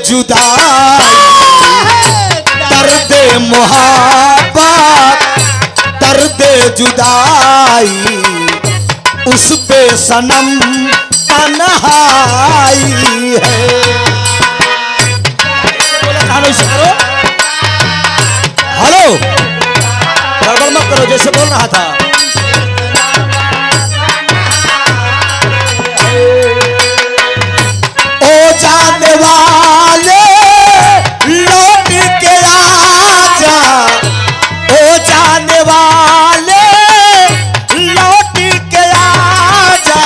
जुदाई दर्द मोहब्बत दर्द जुदाई उस पे सनम तन्हाई है। हेलो गड़बड़ मत करो जैसे बोल रहा था। ओ जाने वाले लौट के आजा, ओ जाने वाले लौट के आजा,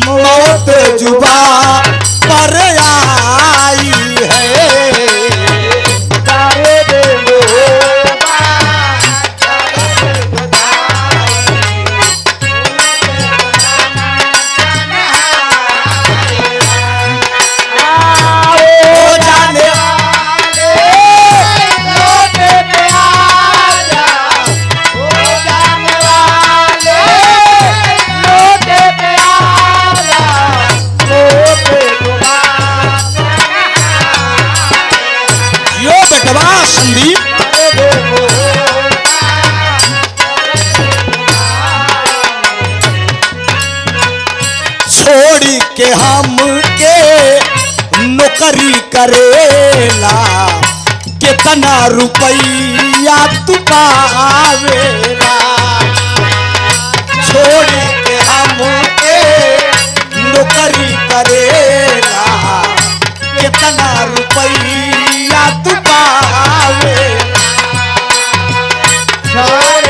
मौत जुबां पर आई है। छोड़ी के हम के नौकरी करेला, कितना रुपया तू पावेला। छोड़ी के हम के नौकरी करेला, कितना रुपया तू पावेला। बहुत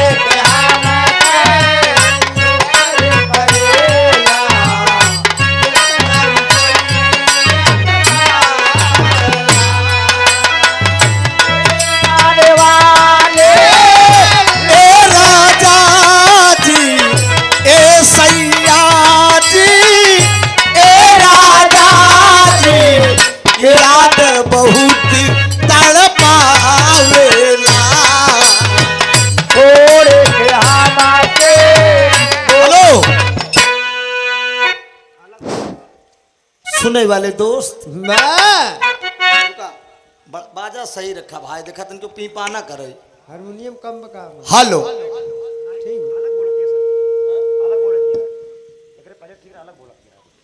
तड़पावेला। हेलो सुने वाले दोस्त, बाजा सही रखा भाई, देखा तुमको पीपाना करे हारमोनियम कम बका। हेलो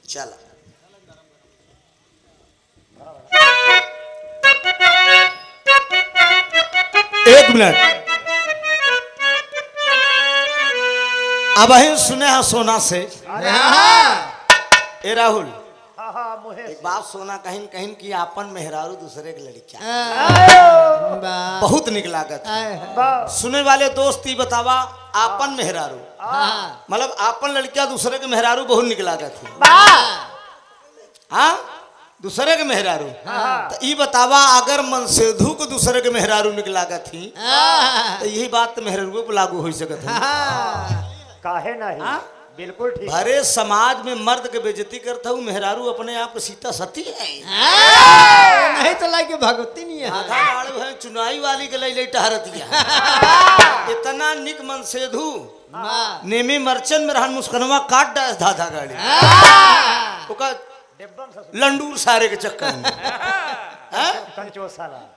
चला एक मिनट। अब ही सुने हैं सोना से। ए राहुल एक बात सोना कहीं कहीं की आपन मेहरारू दूसरे के लड़किया बहुत निक लागत। सुने वाले दोस्त ही बतावा आपन मेहरारू मतलब आपन लड़किया दूसरे के मेहरारू बहुत निक लागत है। हाँ दूसरे के मेहरारू तो ये बतावा अगर मनसेधु को दूसरे के मेहरारू निकलागत थी तो यही बात मेहरारू पे लागू हो सकत है। काहे नहीं बिल्कुल ठीक। भरे समाज में मर्द के बेइज्जती करता हूँ, मेहरारू अपने आप सीता सती है। नहीं तो लाके भगवती नहीं है। आधा बाड़ू है चुनाई वाली के लिए टहरतिया इतना निक मनसेधु नेमी मर्चन में रहन मुस्कनवा काट डास धाधा गाड़ी ओका लंडूर सारे के चक्कर में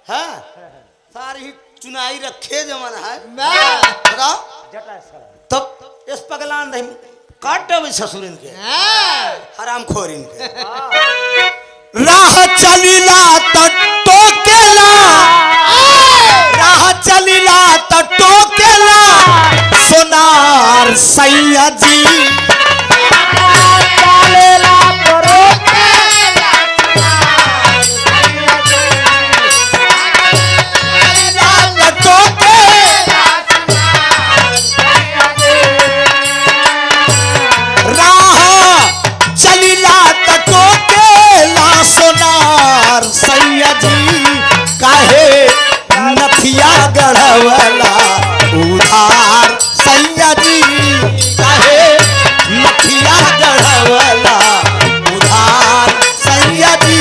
हाँ सारी ही चुनाई रखे जमाना है बताओ। तब इस पगलान नहीं काट ससुर इनके हराम खोर इनके राह चलीला टोकेला, राह चलीला टोकेला सोनार सैया जी। नथिया गढ़वला उधार सैया जी काहे नथिया गढ़वला उधार सैया जी।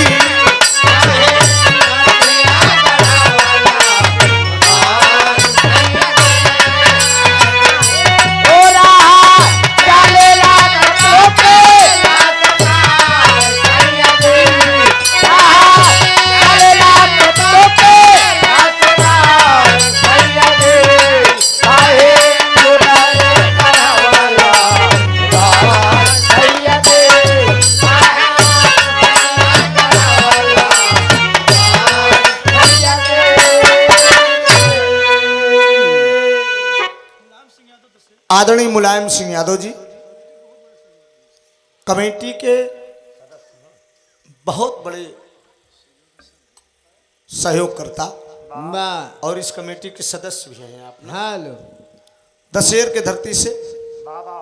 आदरणीय मुलायम सिंह यादव जी कमेटी के बहुत बड़े सहयोगकर्ता वाह और इस कमेटी के सदस्य भी हैं आप हेलो दशहर के धरती से बाबा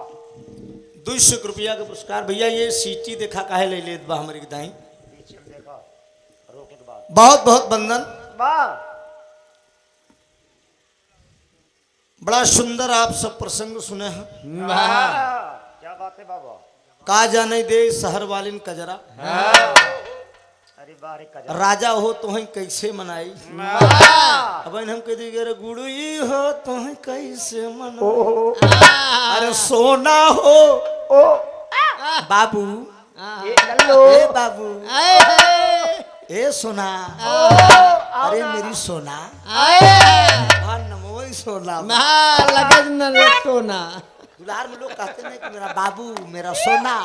200 रुपया के पुरस्कार। भैया ये सीटी देखा काहे ले लेत बा हमारी दाई पीछे में देखा रोके के बाद बहुत बहुत वंदन। वाह बड़ा सुंदर आप सब प्रसंग सुने हैं। वाह क्या बात है बाबा का जाने दे शहर वालिन कजरा अरे बारे का राजा हो तो कैसे मनाई। अब हम कह दी रे गुड़ुई हो तो कैसे मनाई। अरे सोना हो ओ बाबू ये लल्लो ए बाबू ए सोना अरे मेरी सोना नमो सोना लगज न टोना दुलार में लोग कहते नहीं कि मेरा बाबू मेरा सोना।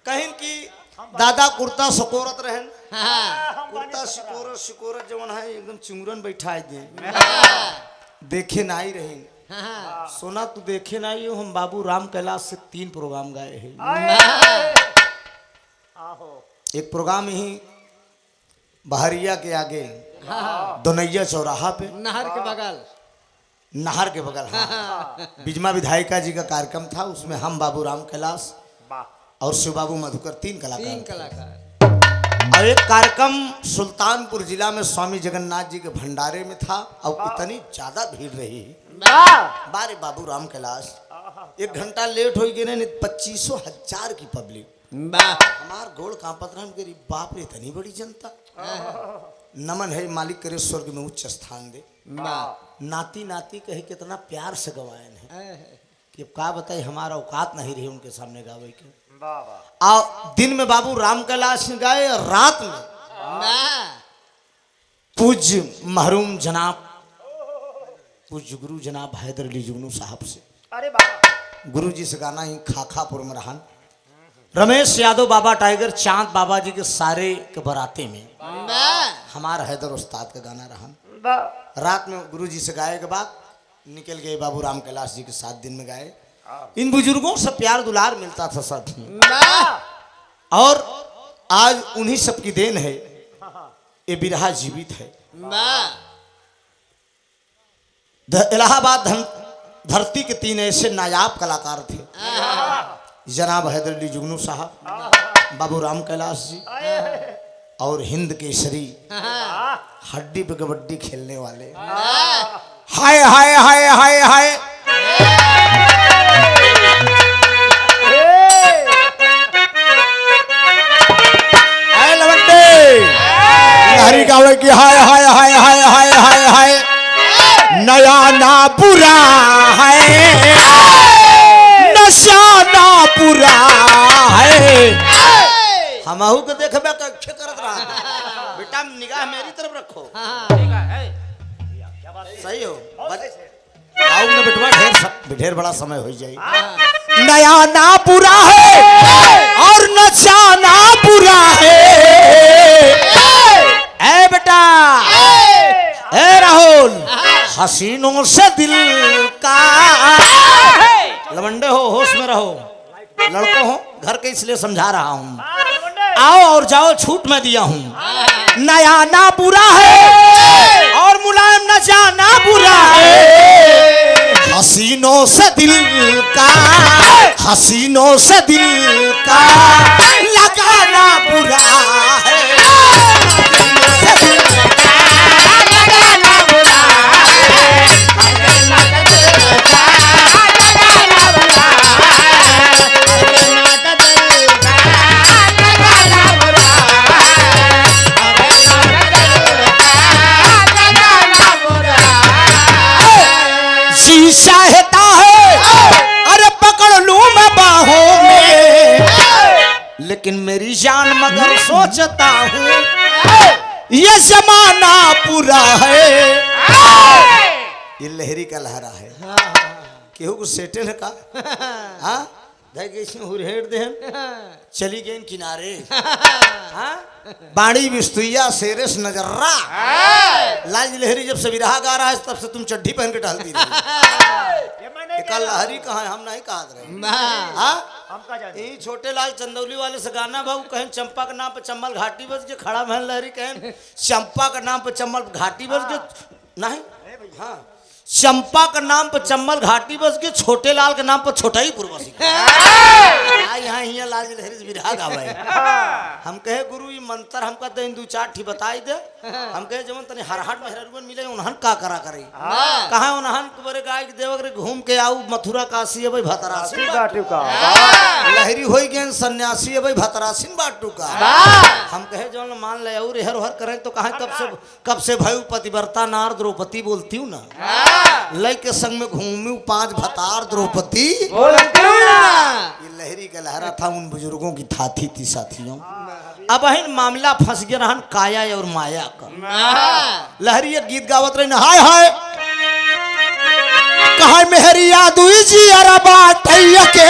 कहीं की दादा कुर्ता सकोरत रहन कुर्ता सिकोरत जवन है एकदम चिंगरन बैठा दे देखे ना ही रहे सोना तू देखे ना ही हो। हम बाबू राम कैलाश से 3 प्रोग्राम गाए हैं। एक प्रोग्राम ही बहरिया के आगे दोनैया चौराहा पे नहर के बगल नहर के बगल हाँ बिजमा विधायिका जी का कार्यक्रम था। उसमें हम बाबू राम कैलाश और शिव बाबू मधुकर 3 कलाकार और एक कार्यक्रम सुल्तानपुर जिला में स्वामी जगन्नाथ जी के भंडारे में था और इतनी ज्यादा भीड़ रही बारे बाबू राम कैलाश 1 घंटा लेट हो गए ने 25,000 की पब्लिक हमार गोड़ कांपत रहा गरी बाप रे इतनी बड़ी जनता। नमन है मालिक करे स्वर्ग में उच्च स्थान दे। नाती नाती कहे कितना प्यार से गवायन है कि अब का बताए हमारा औकात नहीं रही उनके सामने गावे के। आ दिन में बाबू राम कैलाश गाए रात में पूज्य महरूम जनाब पूज्य गुरु जनाब हैदर अली जुगनू साहब से अरे बाबा गुरु जी से गाना ही खाखापुर में रहन रमेश यादव बाबा टाइगर चांद बाबा जी के सारे के बराते में हमारा हैदर उस्ताद का गाना रहन। रात में गुरु जी से गाए के बाद निकल गए बाबू राम कैलाश जी के 7 दिन में गाए। इन बुजुर्गों से प्यार दुलार मिलता था सब और आज उन्हीं सब की देन है ये बिरहा जीवित है। इलाहाबाद धरती के 3 ऐसे नायाब कलाकार थे जनाब हैदर अली जुगनू साहब बाबू राम कैलाश जी और हिंद केसरी हड्डी पे कबड्डी खेलने वाले हाय हाय हाय हाय हाय हरी गावे की हाय हाय हाय हाय हाय हाय हाय नया ना बुरा है नशा ना बुरा है। हमहू के देखबे कच्छे करत रहा बेटा निगाह मेरी तरफ रखो सही हो आओ ना बेटवा ढेर बड़ा समय हो जाए। नया ना बुरा है और नशा ना बुरा है। ए बेटा ए राहुल हसीनों से दिल का लवंडे हो होश में रहो लड़को हो घर के इसलिए समझा रहा हूँ। आओ और जाओ छूट मैं दिया हूँ। नया ना बुरा है और मुलायम न जाना बुरा है। हसीनों से दिल का हसीनों से दिल का लगाना बुरा है। चाहता है अरे पकड़ लूं मैं बाहों में लेकिन मेरी जान मगर सोचता हूँ ये जमाना पूरा है। ये लहरी का लहरा है केहू को सेटल है का हाँ इसमें हुरहेड़ दे चली गई किनारे हाँ बाड़ी बिस्तुइया शेरेस नजर्रा। लाल लहरी जब से विरहा गा रहा है तब से तुम चड्ढी पहन के टहलती रही। कल लहरी कहाँ है, हम नहीं कहा रहे। हाँ? यही छोटे लाल चंदौली वाले से गाना भाऊ कहें चंपा के नाम पे चम्बल घाटी बज के खड़ा महल लहरी कहें चंपा के नाम पे चम्बल घाटी बज के नहीं। हाँ, चंपा का नाम पर चम्बल घाटी बस के छोटे लाल के नाम पर छोटाई पूर्वसी। यहाँ हिया लाल लहरी से विरहा गावे। हम कहे गुरु ये मंत्र हमका तो दू चार ठी बताई दे। हम कहे जमन तने हरहट में हररुन मिले उन्हन का करा करे। कहा उन्हन कुबरे गाय के देवगरे घूम के आऊ मथुरा काशी अबे भतरासी बाटू का। लहरी होई गेन सन्यासी अबे भतरासी बाटू का। हम कहे जमन मान ले और हर हर करें तो कहा कब से भयु पतिव्रता नार द्रौपदी बोलती हूँ ना। लय के संग में घूमू 5 भतार द्रौपदी ये लहरी का लहरा था उन बुजुर्गों की थाथी थी साथियों। अब अहिन मामला फंस गया रहन काया और माया का। लहरी एक गीत गावत रही हाय हाय कहा मेहरी यादुई जी अरे बात के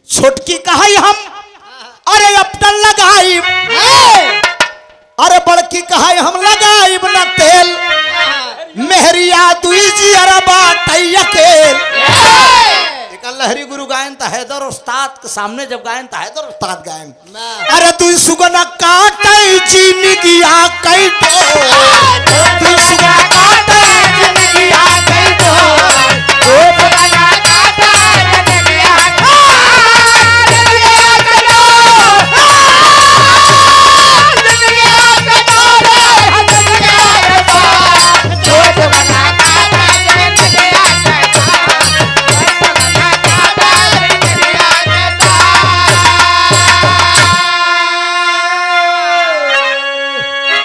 छोटकी कहा हम अरे अपटन लगाई अरे बड़की कहा हम लगाई न तेल मेहरिया दुई जी अरे बाटैया केल। लहरी गुरु गायन था हैदर उस्ताद के सामने जब गायन था हैदर उस्ताद गायन अरे तू सुगना काटे चीनी किया कई तो तू सुगना काटे चीनी किया कई तो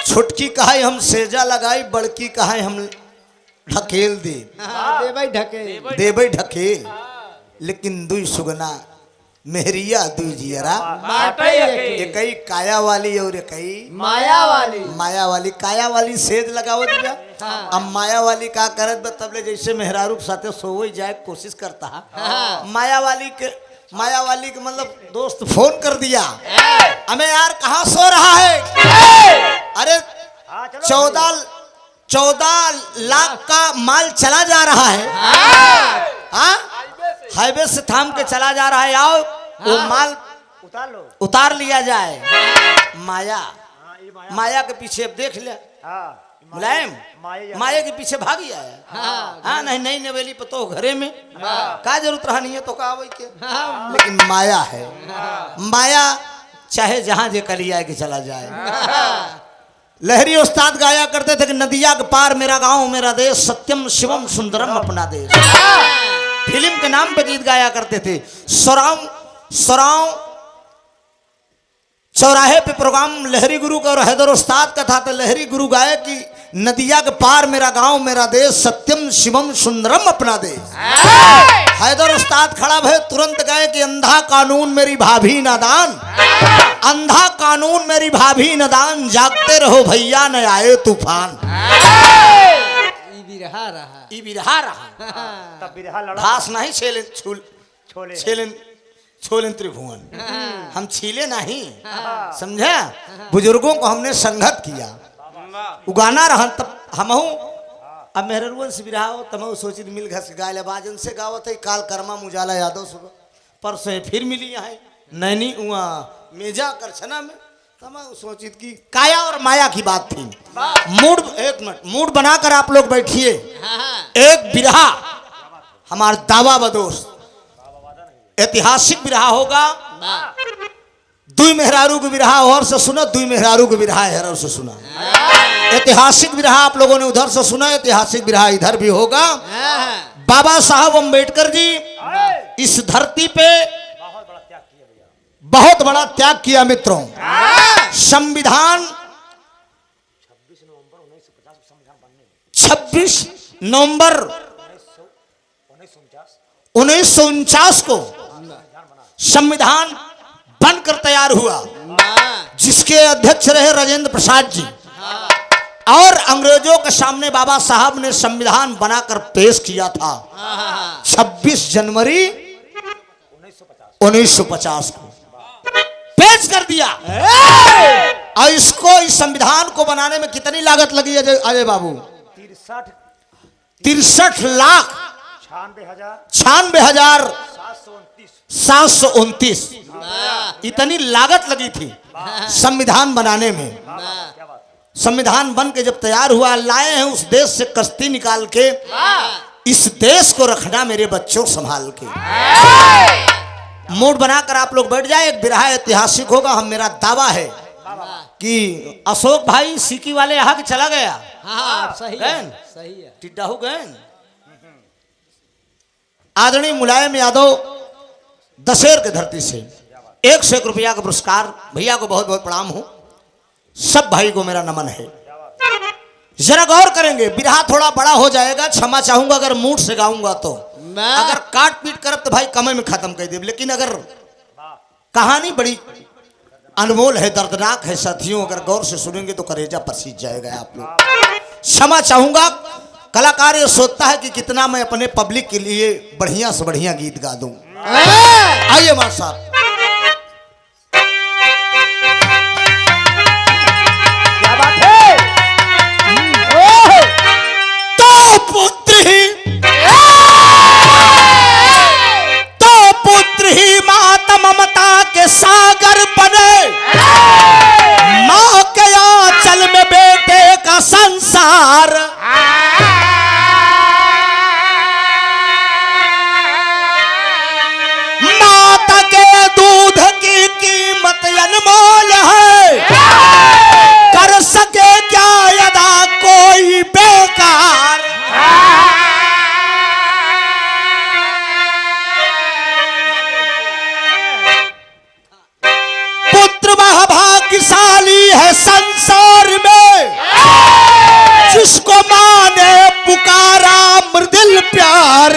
छोटकी कहा हम सेजा लगाई बड़की कहा हम ढकेल दे दे भाई ढकेल। लेकिन दुई सुगना मेहरिया दुई जियरा एकई काया वाली और एकई माया वाली काया वाली सेज लगावत दिया। अब माया वाली का करत बा तबले जैसे मेहरारू साथे सोई जाए कोशिश करता है। माया वाली के मतलब दोस्त फोन कर दिया हमें यार कहाँ सो रहा है। अरे 14 लाख का माल चला जा रहा है। हाँ हाईवे से थाम के चला जा रहा है। आओ वो माल उतार लिया जाए। माया के पीछे अब देख ले मुलायम माया के पीछे भागी आया। हाँ नहीं नवेली पतो घरे में का जरूरत रहा नहीं है तो का वही के। लेकिन माया है माया चाहे जहां जे कलिया के चला जाए। लहरी उस्ताद गाया करते थे कि नदिया के पार मेरा गांव मेरा देश सत्यम शिवम सुंदरम अपना देश। फिल्म के नाम पे गीत गाया करते थे। सराव चौराहे पे प्रोग्राम लहरी गुरु का और हैदर उस्ताद का था। तो लहरी गुरु गाया कि नदिया के पार मेरा गांव मेरा देश सत्यम शिवम सुंदरम अपना देश। हैदर उस्ताद खड़ा भय तुरंत गए कि अंधा कानून मेरी भाभी नादान अंधा कानून मेरी भाभी नादान जागते रहो भैया न आए तूफान। ई बिरहा रहा तब बिरहा लड़ा घास नहीं छोले त्रिभुवन हम छीले नहीं समझे। बुजुर्गों को हमने संगत किया उगाना रहा तब हमहू अब मेहरुवन से बिरहा हो तमहू सोचित मिल घस गाय बाजन से गावत है काल कर्मा मुजाला यादव सुबह परसों फिर मिली यहाँ नैनी उआ मेजा करछना में तमहू सोचित की काया और माया की बात थी। मूड एक मिनट मूड बनाकर आप लोग बैठिए। एक बिरहा हमारा दावा बदोस्त ऐतिहासिक बिरहा होगा। दुई मेहरारू के बिरहा और से सुना दुई मेहरारू के बिरहा हर से सुना। ऐतिहासिक बिरहा आप लोगों ने उधर से सुना ऐतिहासिक बिरहा इधर भी होगा। बाबा साहब अम्बेडकर जी इस धरती पे बहुत बड़ा त्याग किया मित्रों। संविधान 26 नवंबर 1949 को संविधान बनकर तैयार हुआ जिसके अध्यक्ष रहे राजेंद्र प्रसाद जी और अंग्रेजों के सामने बाबा साहब ने संविधान बनाकर पेश किया था 26 जनवरी 1950 को। पेश कर दिया। और इसको, इस संविधान को बनाने में कितनी लागत लगी अजय बाबू? 63 लाख 96,729 इतनी लागत लगी थी संविधान बनाने में। संविधान बन के जब तैयार हुआ, लाए हैं उस देश से कश्ती निकाल के, इस देश को रखना मेरे बच्चों संभाल के। मूड बनाकर आप लोग बैठ जाए, एक बिरहा ऐतिहासिक होगा। हम, मेरा दावा है कि अशोक भाई सीकी वाले यहाँ के चला गया। हाँ सही है, गैन? सही है। टिड्डा हो गए। आदरणीय मुलायम यादव दशहर के धरती से 101 रुपया का पुरस्कार, भैया को बहुत बहुत प्रणाम हो। सब भाई को मेरा नमन है। जरा गौर करेंगे, बिरहा थोड़ा बड़ा हो जाएगा, क्षमा चाहूंगा अगर मूड से गाऊंगा तो। अगर काट पीट करब तो भाई कमे में खत्म कर दे, लेकिन अगर कहानी बड़ी अनमोल है, दर्दनाक है साथियों, अगर गौर से सुनेंगे तो कलेजा पसीज जाएगा आप लोग। क्षमा चाहूंगा। कलाकार ये सोचता है कि कितना मैं अपने पब्लिक के लिए बढ़िया से बढ़िया गीत गा दूं। आइए मां साहब। क्या बात है? तो पुत्र ही माता ममता के सागर बने, माँ के आंचल में बेटे का संसार। माता के दूध की कीमत अनमोल है, कर सके क्या अदा कोई बेकार। पुत्र वह भाग्यशाली है संसार में, जिसको मां ने पुकारा मृदुल प्यार।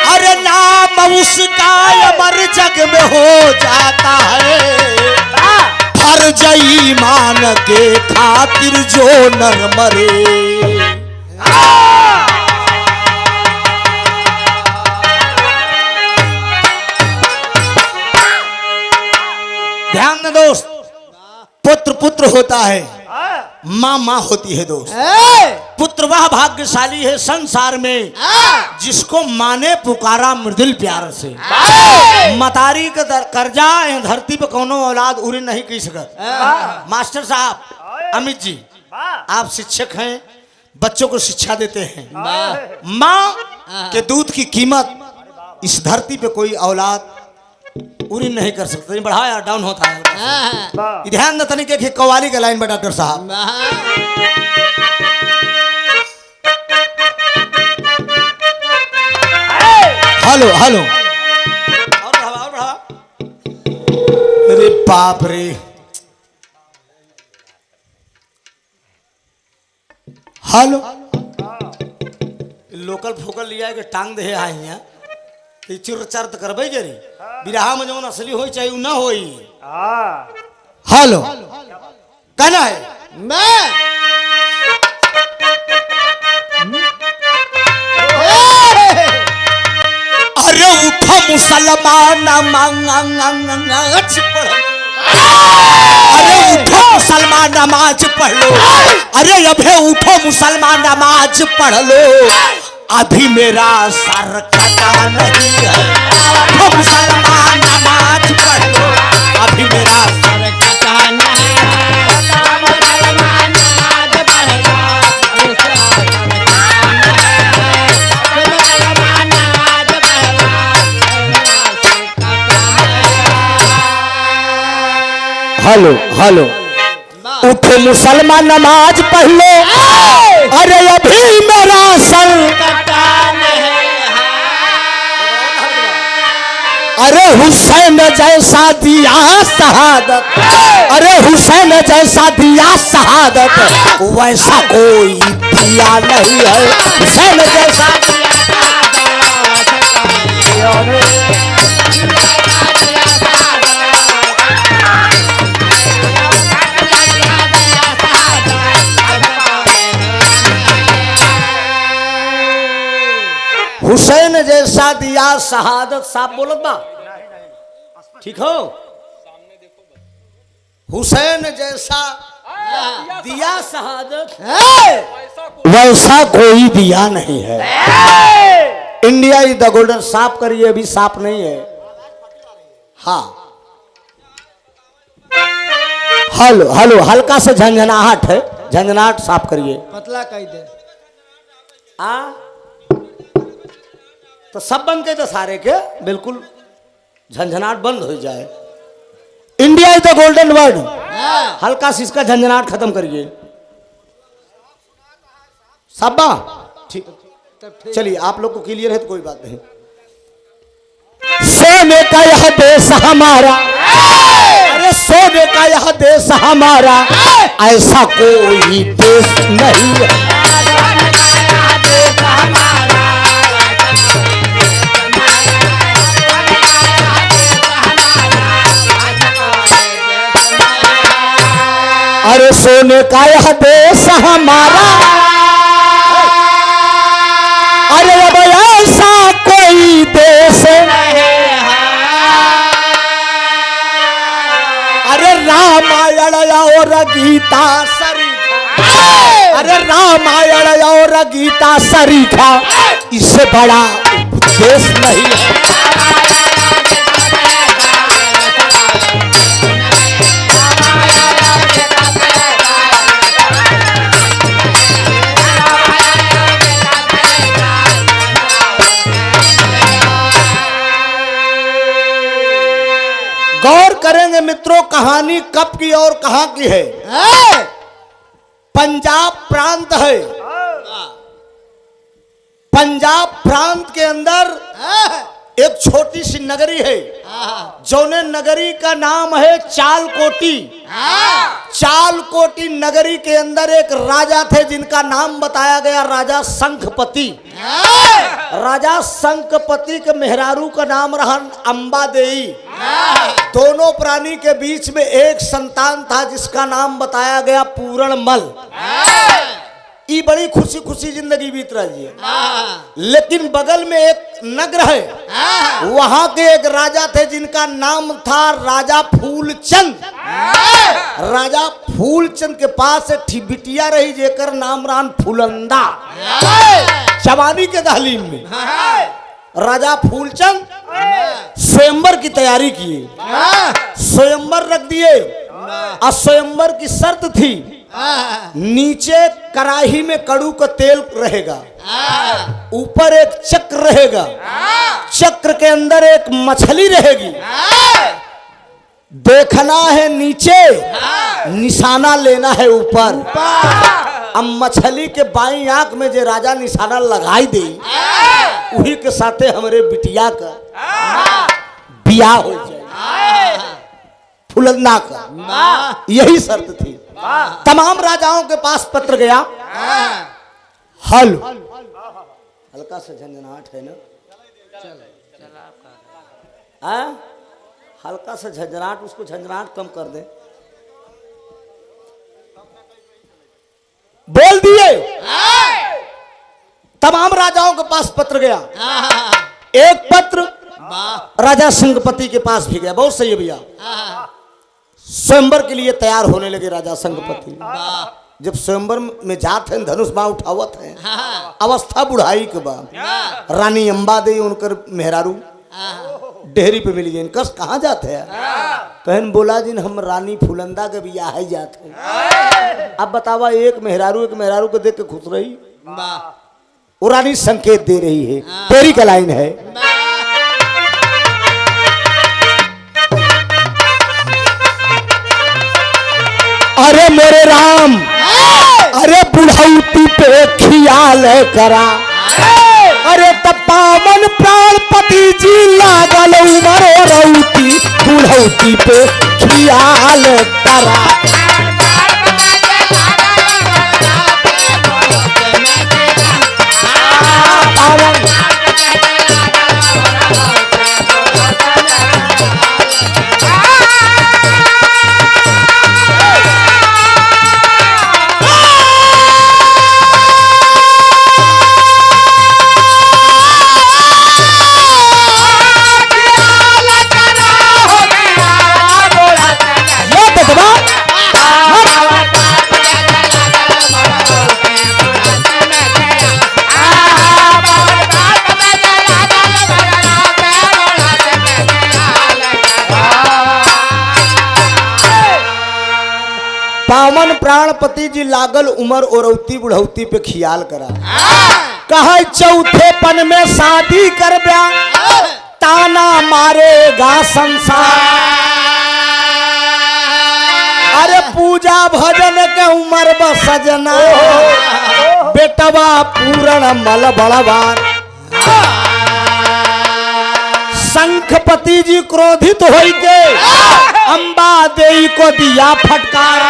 अरे नाम उसका अमर जग में हो जाता है, फर्ज ईमान के खातिर जो नर मरे। ध्यान दे दोस्त, पुत्र पुत्र होता है, माँ माँ होती है दोस्त। पुत्र वह भाग्यशाली है संसार में, जिसको माँ ने पुकारा मृदुल प्यार से। मतारी का कर्जा धरती पे कोनो औलाद उरी नहीं की सकत। मास्टर साहब, अमित जी, आप शिक्षक हैं, बच्चों को शिक्षा देते हैं। माँ के दूध की कीमत इस धरती पे कोई औलाद पूरी नहीं कर सकते। बढ़ाया डाउन होता है। ध्यान न तनिक के कवाली के लाइन में डॉक्टर साहब। हेलो हेलो, और बढ़ा। अरे बाप रे, हेलो, लोकल फोकल लिया के टांग दे है यहाँ चुर चार तो करबे जरी, बिरहा में जौन असली होई चाहिए ना होई। हेलो, कहना है मैं अरे उठो मुसलमान नमाज पढ़ो, अरे उठो मुसलमान नमाज पढ़ लो, अरे अबे उठो मुसलमान नमाज पढ़ लो, अभी मेरा सर कटा नहीं है। उठो मुसलमान नमाज पढ़ लो, अभी मेरा सर कटा नहीं है। मुसलमान नमाज पढ़ लो, हेलो हेलो, उठो मुसलमान नमाज पढ़ लो, अरे अभी मेरा सर कटा नहीं है। अरे हुसैन जैसा दिया शहादत, अरे हुसैन जैसा दिया शहादत, वैसा कोई दिया नहीं है। हुसैन जैसा हुसैन जैसा दिया शहादत, साहब बोलत बा ठीक हो, हुसैन जैसा दिया शहादत वैसा कोई दिया नहीं है। इंडिया इज द गोल्डन, साफ करिए, अभी साफ नहीं है। हाँ हेलो हेलो, हल्का से झंझनाहट है, झंझनाहट साफ करिए। पतला कह दे। तो सब बंद के, तो सारे के बिल्कुल झंझनाहट बंद हो जाए। India is the golden word, हल्का से इसका झंझनाहट खत्म करिए। सब ठीक, चलिए आप लोग को क्लियर है तो कोई बात नहीं। सोने का यह देश हमारा, अरे सोने का यह देश हमारा, ऐसा कोई देश नहीं है। अरे सोने का यह देश हमारा, अरे अब ऐसा कोई देश नहीं। अरे रामायण और गीता सरीखा, अरे रामायण और गीता सरीखा, इससे बड़ा उपदेश नहीं है। गौर करेंगे मित्रों, कहानी कब की और कहां की है। पंजाब प्रांत है, पंजाब प्रांत के अंदर एक छोटी सी नगरी है, जौने नगरी का नाम है चालकोटी। चालकोटी नगरी के अंदर एक राजा थे जिनका नाम बताया गया राजा शंखपति। राजा शंखपति के मेहरारू का नाम रहा अंबा देई। दोनों प्राणी के बीच में एक संतान था जिसका नाम बताया गया पूरणमल। ये बड़ी खुशी खुशी जिंदगी बीत रही है। लेकिन बगल में एक नगर है, वहां के एक राजा थे जिनका नाम था राजा फूलचंद। राजा फूलचंद के पास एक बिटिया रही जेकर नाम रान फूलंदा। जवानी के दहलीम में राजा फूलचंद स्वयंवर की तैयारी किए, स्वयंवर रख दिए। और स्वयंवर की शर्त थी, नीचे कड़ाही में कड़ू का तेल रहेगा, ऊपर एक चक्र रहेगा, चक्र के अंदर एक मछली रहेगी। देखना है नीचे, निशाना लेना है ऊपर। अब मछली के बाईं आंख में जो राजा निशाना लगाई दे, वही के साथे हमारे बिटिया का बियाह हो जाए, फुलंदा का। यही शर्त थी। तमाम राजाओं के पास पत्र गया। हल्का सा झंझनाहट है ना, हल्का सा झंझनाहट, उसको झंझनाहट कम कर दे। बोल दिए। तमाम राजाओं के पास पत्र गया। एक पत्र राजा शंखपति के पास भी गया। बहुत सही है भैया। स्वयंवर के लिए तैयार होने लगे राजा शंखपति। जब स्वयंवर में जाते हैं, धनुष बाण उठावत है, अवस्था बुढ़ाई के बाद रानी अंबा देवी उनकर मेहरारू डेहरी पे मिली गई। कस कहाँ जाते हैं? कहन बोला जिन हम रानी फुलंदा के बियाह है जाते हैं। अब बतावा, एक मेहरारू को देख के खुश रही, वो रानी संकेत दे रही है। तेरी का लाइन है, अरे मेरे राम, अरे बुढ़ौती पे खियाल करा, अरे तब पावन प्राणपति जी लागल उमर रौती, बुढ़ौती पे खियाल करा। पावन प्राणपति जी लागल उमर औरौती बुढ़ौती पे खियाल करा कहे चौथेपन में शादी कर ब्या ताना मारेगा संसार। अरे पूजा भजन के उमर बसजना बेटवा पूर्ण मल बड़वार। शंखपति जी क्रोधित होई के अंबा देई को दिया फटकार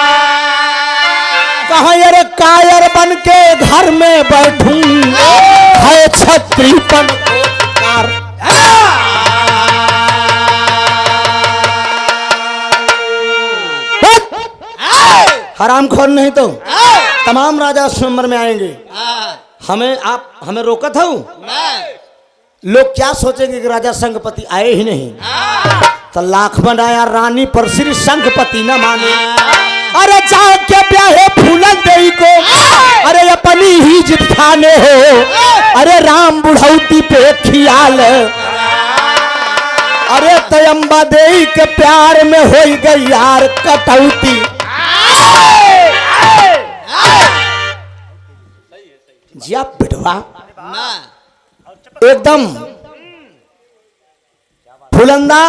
कहा अरे कायर बन के घर में बैठूं है छत्रीपन को धिक्कार। हरामखोर नहीं तो तमाम राजा स्वयंवर में आएंगे। हमें रोकत हो लोग क्या सोचेंगे कि राजा शंखपति आए ही नहीं तो लाख बनाया रानी पर श्री शंखपति न माने। अरे जाके ब्याहे फूलन देई को अरे अपनी ही जिद ठाने हो। अरे राम बुढ़ौती पे खियाल अरे तयम्बा देई के प्यार में हो गई यार कटौती। जिया बिटवा एकदम फुलंदा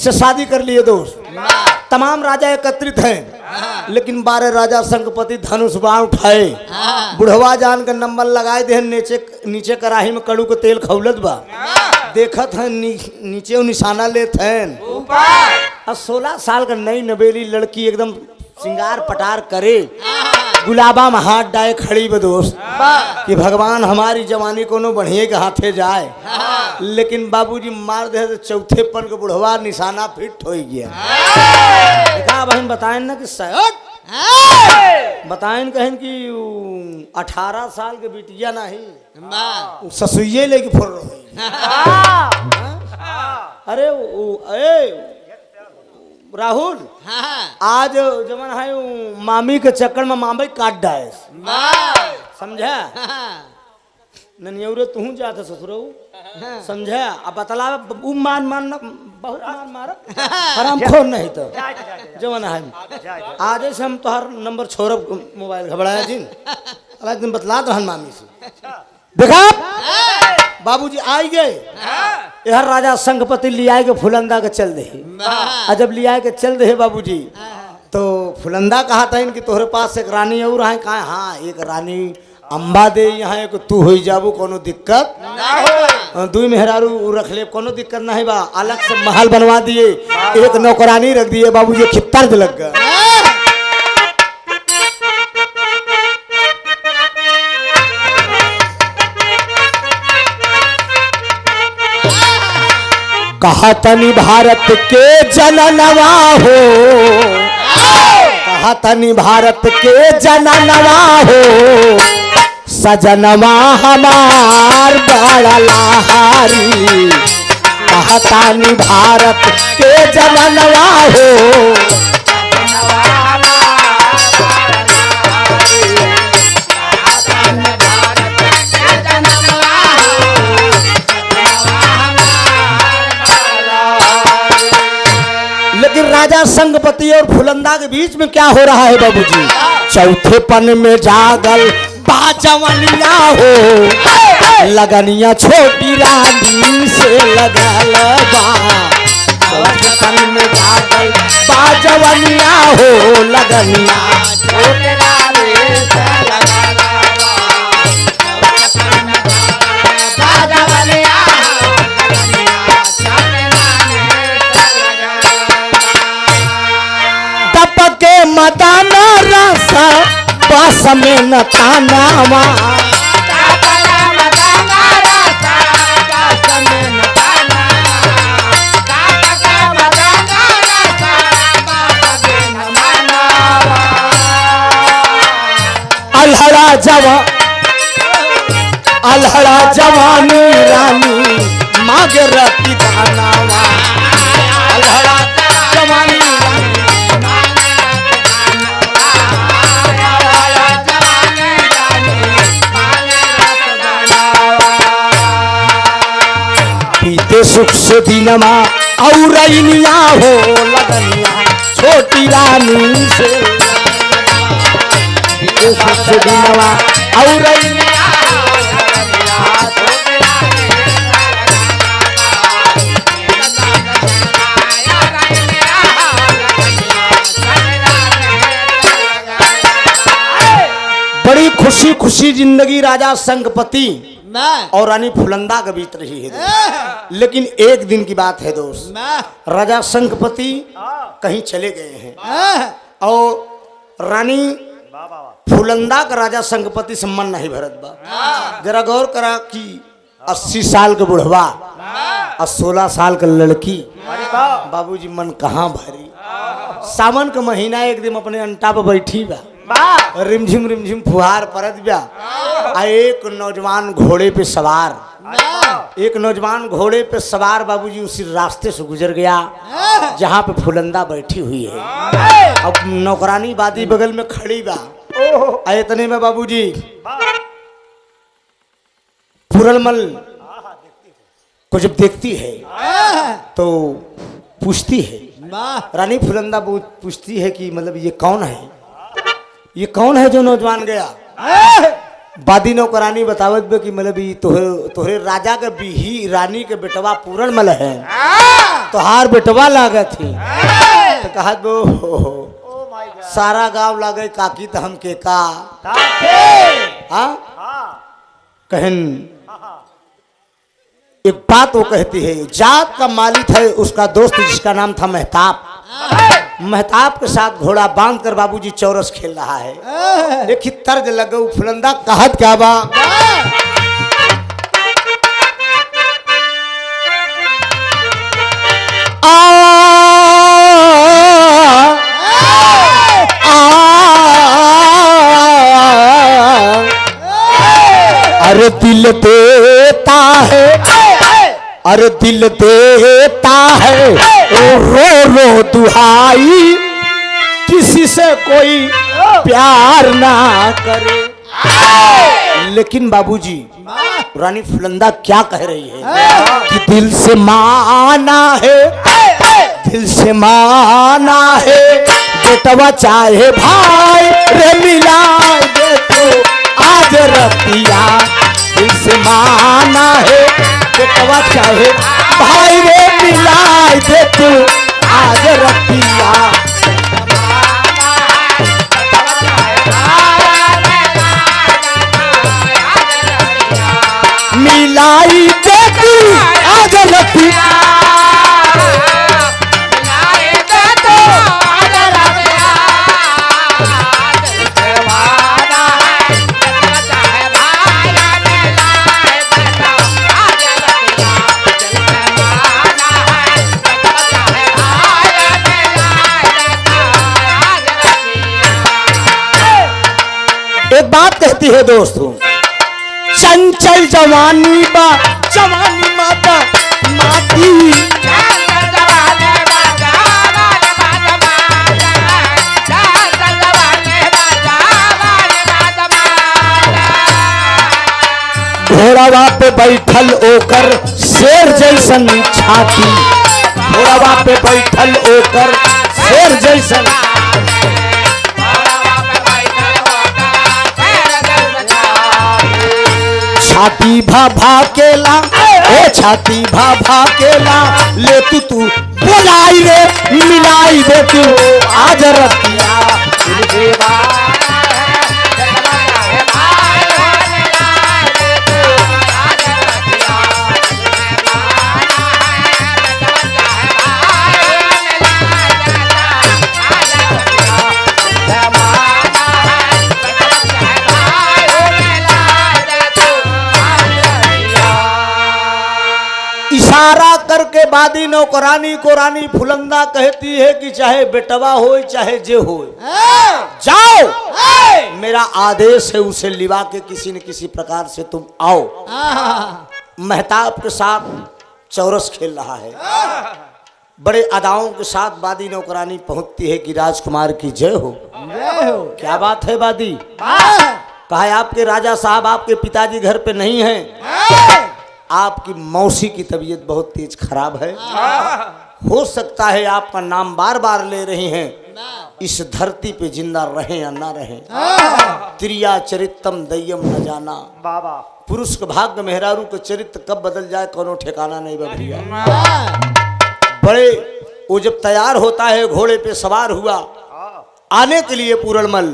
से शादी कर लिए दोस्त। तमाम राजा एकत्रित हैं लेकिन 12 राजा शंखपति धनुष बाण उठाए बुढ़वा जान का नंबर लगाए दे नीचे कड़ाही में कड़ू को तेल खौलत बा देखत है नीचे वो निशाना लेत हैं। और 16 साल का नई नवेली लड़की एकदम सिंगार पटार करे गुलाबा में हाथ डाए खड़ी बे दोस्त कि भगवान हमारी जवानी कोनो बढ़िया के हाथे जाए। लेकिन बाबूजी मार दे तो चौथेपन के बुढ़वा निशाना फिट हो गया। देखा बहन बताएं ना कि बताएं कहें कि 18 साल के बिटिया नहीं ससुइये लेके फोड़ रही। अरे राहुल आज जमन है मामी के चक्कर में मामी काट डाए समझा ननियौरे तू जाता ससुरो समझा अब बतला मान मान बहुत मान मार हराम खोर नहीं तो जमन है आज से हम तोहर नंबर छोड़ब मोबाइल घबराया जिन अला दिन बतला दहन मामी से देखा बाबूजी आई गए यह राजा शंखपति लिया के फुलंदा के चल दे और जब लिया के चल दे बाबूजी तो फुलंदा कहा था इनकी तोहरे पास एक रानी और है कहा हाँ एक रानी अंबा दे यहाँ एक तू हो जाबू कोनो दिक्कत दुई मेहरारू रख ले कोनो दिक्कत नहीं बा। अलग से महल बनवा दिए एक नौकरानी रख दिए बाबूजी खित्तर लग गया। कहा तनी भारत के जननवा हो कहा तनी भारत के जननवा हो सजनवा हमार बड़ा लहारी। कहा तनी भारत के जननवा हो लेकिन राजा शंखपति और फुलंदा के बीच में क्या हो रहा है बाबूजी। चौथेपन में जागल बाजवनिया हो लगनिया छोटी रानी से लगल बा। चौथेपन में जागल बाजवनिया हो लगनिया छोटी रानी से लगल मदाना रसा बस में न तानावा अलहड़ा जवानी रानी मागे रती दानावा। अलहड़ा जवानी बीते सुख से दिनमा और हो लगनिया छोटी रानी से के सबसे दिनवा और बड़ी खुशी खुशी जिंदगी राजा संगपति मैं और रानी फुलंदा का बीत रही है दोस्त। लेकिन एक दिन की बात है दोस्त, मैं राजा संगपति कहीं चले गए हैं और रानी फुलंदा का राजा संगपति से मन नहीं भरत बा। जरा गौर करा कि 80 साल का बुढ़वा और 16 साल का लड़की, बाबूजी मन कहाँ भरी। सावन का महीना एक दिन अपने अंटा पर बैठी बा, रिमझिम फुहार परत बा। आ एक नौजवान घोड़े पे सवार, एक नौजवान घोड़े पे सवार बाबूजी उसी रास्ते से गुजर गया जहाँ पे फुलंदा बैठी हुई है। अब नौकरानी बादी बगल में खड़ी बा। आ इतने में बाबूजी पूरनमल को जब देखती है तो पूछती है, रानी फुलंदा पूछती है कि मतलब ये कौन है, ये कौन है जो नौजवान गया। बादी नौकरानी बतावत बे कि मतलब ये तोहरे राजा के बिही रानी के बेटवा पूरनमल है, तोहार बेटवा लागत थी। तो कहा बो सारा गांव लागे काकी तो हम के का कहन। एक बात वो कहती है, जात का मालिक है उसका दोस्त जिसका नाम था मेहताब। मेहताब के साथ घोड़ा बांध कर बाबूजी चौरस खेल रहा है। एक ही तर्ज लगो फुलंदा कहत क्या बा, अरे दिल देता है, अरे दिल देता है रो रो दुहाई, किसी से कोई प्यार ना करे। लेकिन बाबूजी रानी फुलंदा क्या कह रही है कि दिल से माना है, दिल से माना है बेटवा चाहे भाई रे मिला दे तो आज रतिया। दिल से माना है बेटवा चाहे भाई रे मिला दे तू आज रतिया। मिलाई दे तू आज रतिया। एक बात कहती है दोस्तों, चंचल जवानी बा जवानी माता माटी, घोड़ावा पे बैठल ओकर शेर जैसन छाती, घोड़ावा पे बैठल ओकर शेर जैसन छाती भा भा केला, ए छाती भा भा केला ले तू बोलाई रे मिलाई दे तू आज रतिया। इशारा करके बादी नौकरानी को रानी फुलंदा कहती है कि चाहे बेटवा हो चाहे जे हो, जाओ मेरा आदेश है उसे लिवा के किसी न किसी प्रकार से तुम आओ। मेहताब के साथ चौरस खेल रहा है, बड़े अदाओं के साथ बादी नौकरानी पहुंचती है कि राजकुमार की जय हो। क्या बात है बादी, कहा है आपके राजा साहब आपके पिताजी घर पे नहीं हैं, आपकी मौसी की तबीयत बहुत तेज खराब है, हो सकता है आपका नाम बार बार ले रही हैं, इस धरती पे जिंदा रहे या ना रहे, त्रिया चरितम दय्यम न जाना। पुरुष के भाग्य मेहरारू के चरित्र कब बदल जाए कोनो ठिकाना नहीं बभैया। बड़े वो जब तैयार होता है घोड़े पे सवार हुआ आने के लिए पूरणमल,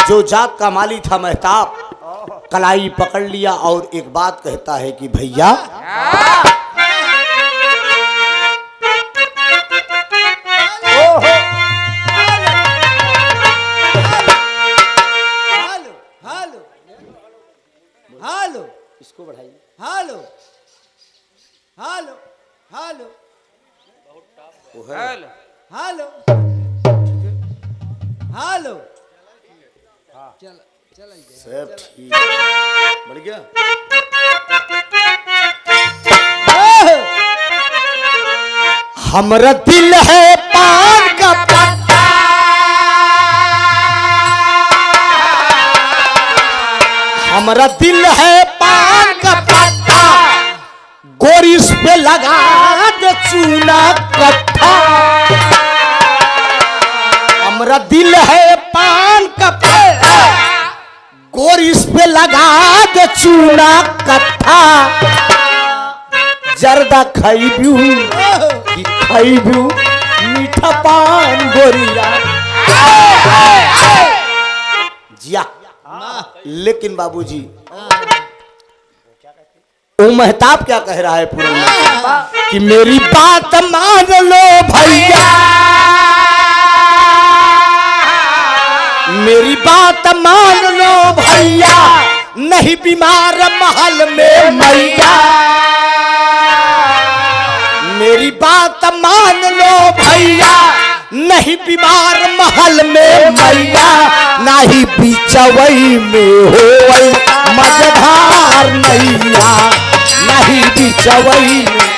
जो जात का माली था महताब, कलाई पकड़ लिया और एक बात कहता है कि भैया इसको बढ़ाइए। Hello hello hello hello hello hello चल चल सब ठीक बढ़ गया। हमरा दिल है पान का पत्ता, हमरा दिल है पान का पत्ता, गोरिस पे लगा दे चूना कट्ठा। हमरा दिल है पान का पत्ता, गोरिस पे लगा दे चूना कट्ठा। जर्दा खाइबू कि खाइबू मीठा पान गोरिया जिया। लेकिन बाबूजी वो महताब क्या कह रहा है पूरा कि मेरी बात मान लो भैया, मेरी बात मान लो भैया, नहीं बीमार महल में मैया। मेरी बात मान लो भैया, नहीं बीमार महल में मैया, नहीं बिचवई में होवै मझधार नैया, नहीं बिचवई में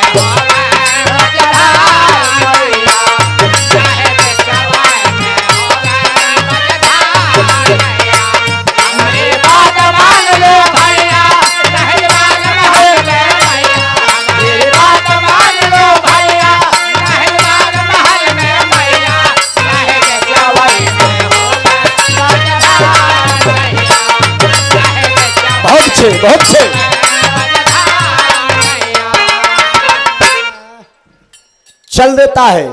बहुत से चल देता है।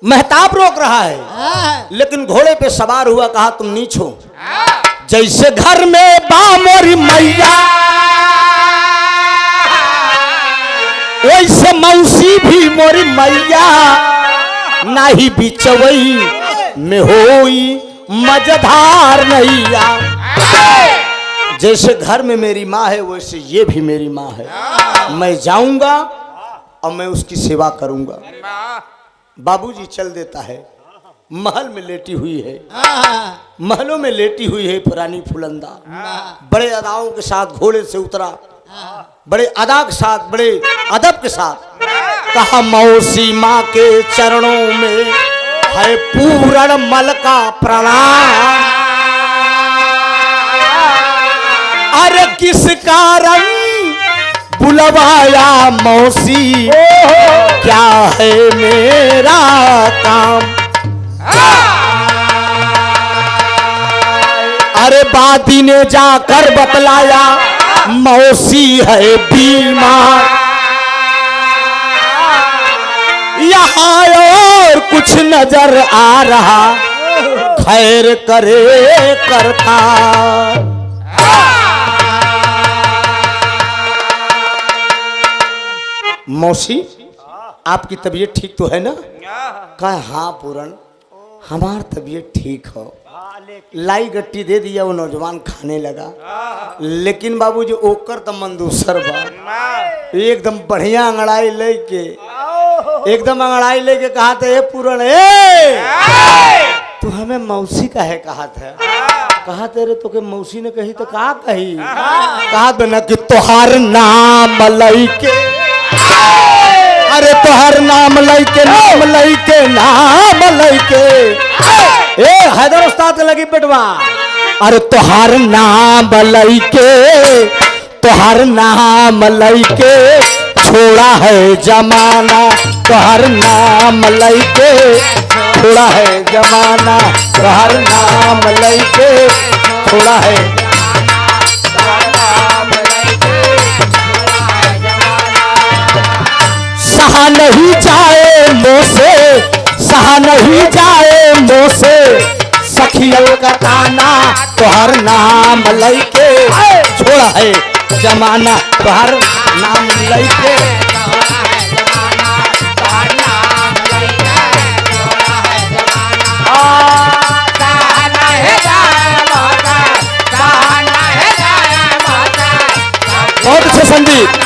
महताब रोक रहा है लेकिन घोड़े पे सवार हुआ कहा तुम नीच हो। जैसे घर में बामोरी मैया वैसे मौसी भी मोरी मैया, नाही बिचवई में होई मझधार नैया। जैसे घर में मेरी माँ है वैसे ये भी मेरी माँ है। मैं जाऊंगा और मैं उसकी सेवा करूंगा। बाबूजी चल देता है। महल में लेटी हुई है, महलों में लेटी हुई है पुरानी फुलंदा। बड़े अदाओं के साथ घोड़े से उतरा, बड़े अदा के साथ, बड़े अदब के साथ कहा मौसी माँ के चरणों में है पूरण मल का प्रणाम। अरे किस कारण बुलवाया मौसी, क्या है मेरा काम। अरे बादी ने जाकर बतलाया मौसी है बीमार, यहाँ और कुछ नजर आ रहा, खैर करे करता। मौसी आपकी तबीयत ठीक तो है ना? कहा हाँ पूरन हमार तबीयत ठीक हो। लाई गट्टी दे दिया, वो नौजवान खाने लगा। लेकिन बाबूजी ओकर तो मन दूसर बा। एकदम बढ़िया अंगड़ाई लेके, एकदम अंगड़ाई लेके कहा था पूरन तू हमें मौसी का है कहा था। कहा तेरे तो के मौसी ने कही तो कहा कही, कहा तो न कि तोहार नाम लइके, अरे तोहर नाम लइके, नाम लइके, नाम लइके। ए हैदर उस्ताद लगी पेटवा। अरे तोहर नाम लइके, तोहर नाम लइके छोड़ा है जमाना, तोहर नाम लइके छोड़ा है जमाना तोहर नाम लैके छोड़ा है सहा नहीं जाए मोसे सहा नहीं जाए मोसे सखियल का ताना तोहर नाम लैके छोड़ा है जमाना तोहर नाम लैके बहुत अच्छे संदीप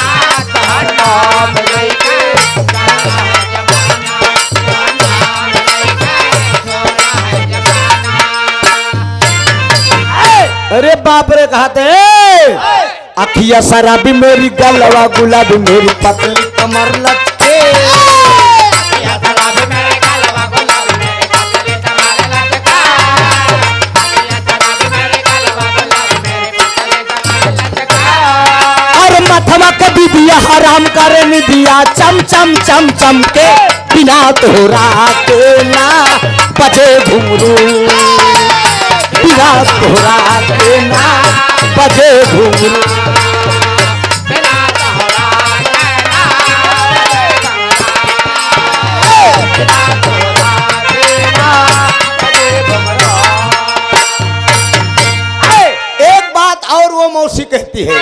अरे बाप रे कहते अखिया शराबी मेरी गलवा गुलाबी मेरी पतली कमर लटके अरे मथवा कभी दिया हराम करे निदिया चम चम चम चम के बिना तोहरा के ना बजे घुंघरू बिना तोहरा के ना बजे घुंघरू एक बात और वो मौसी कहती है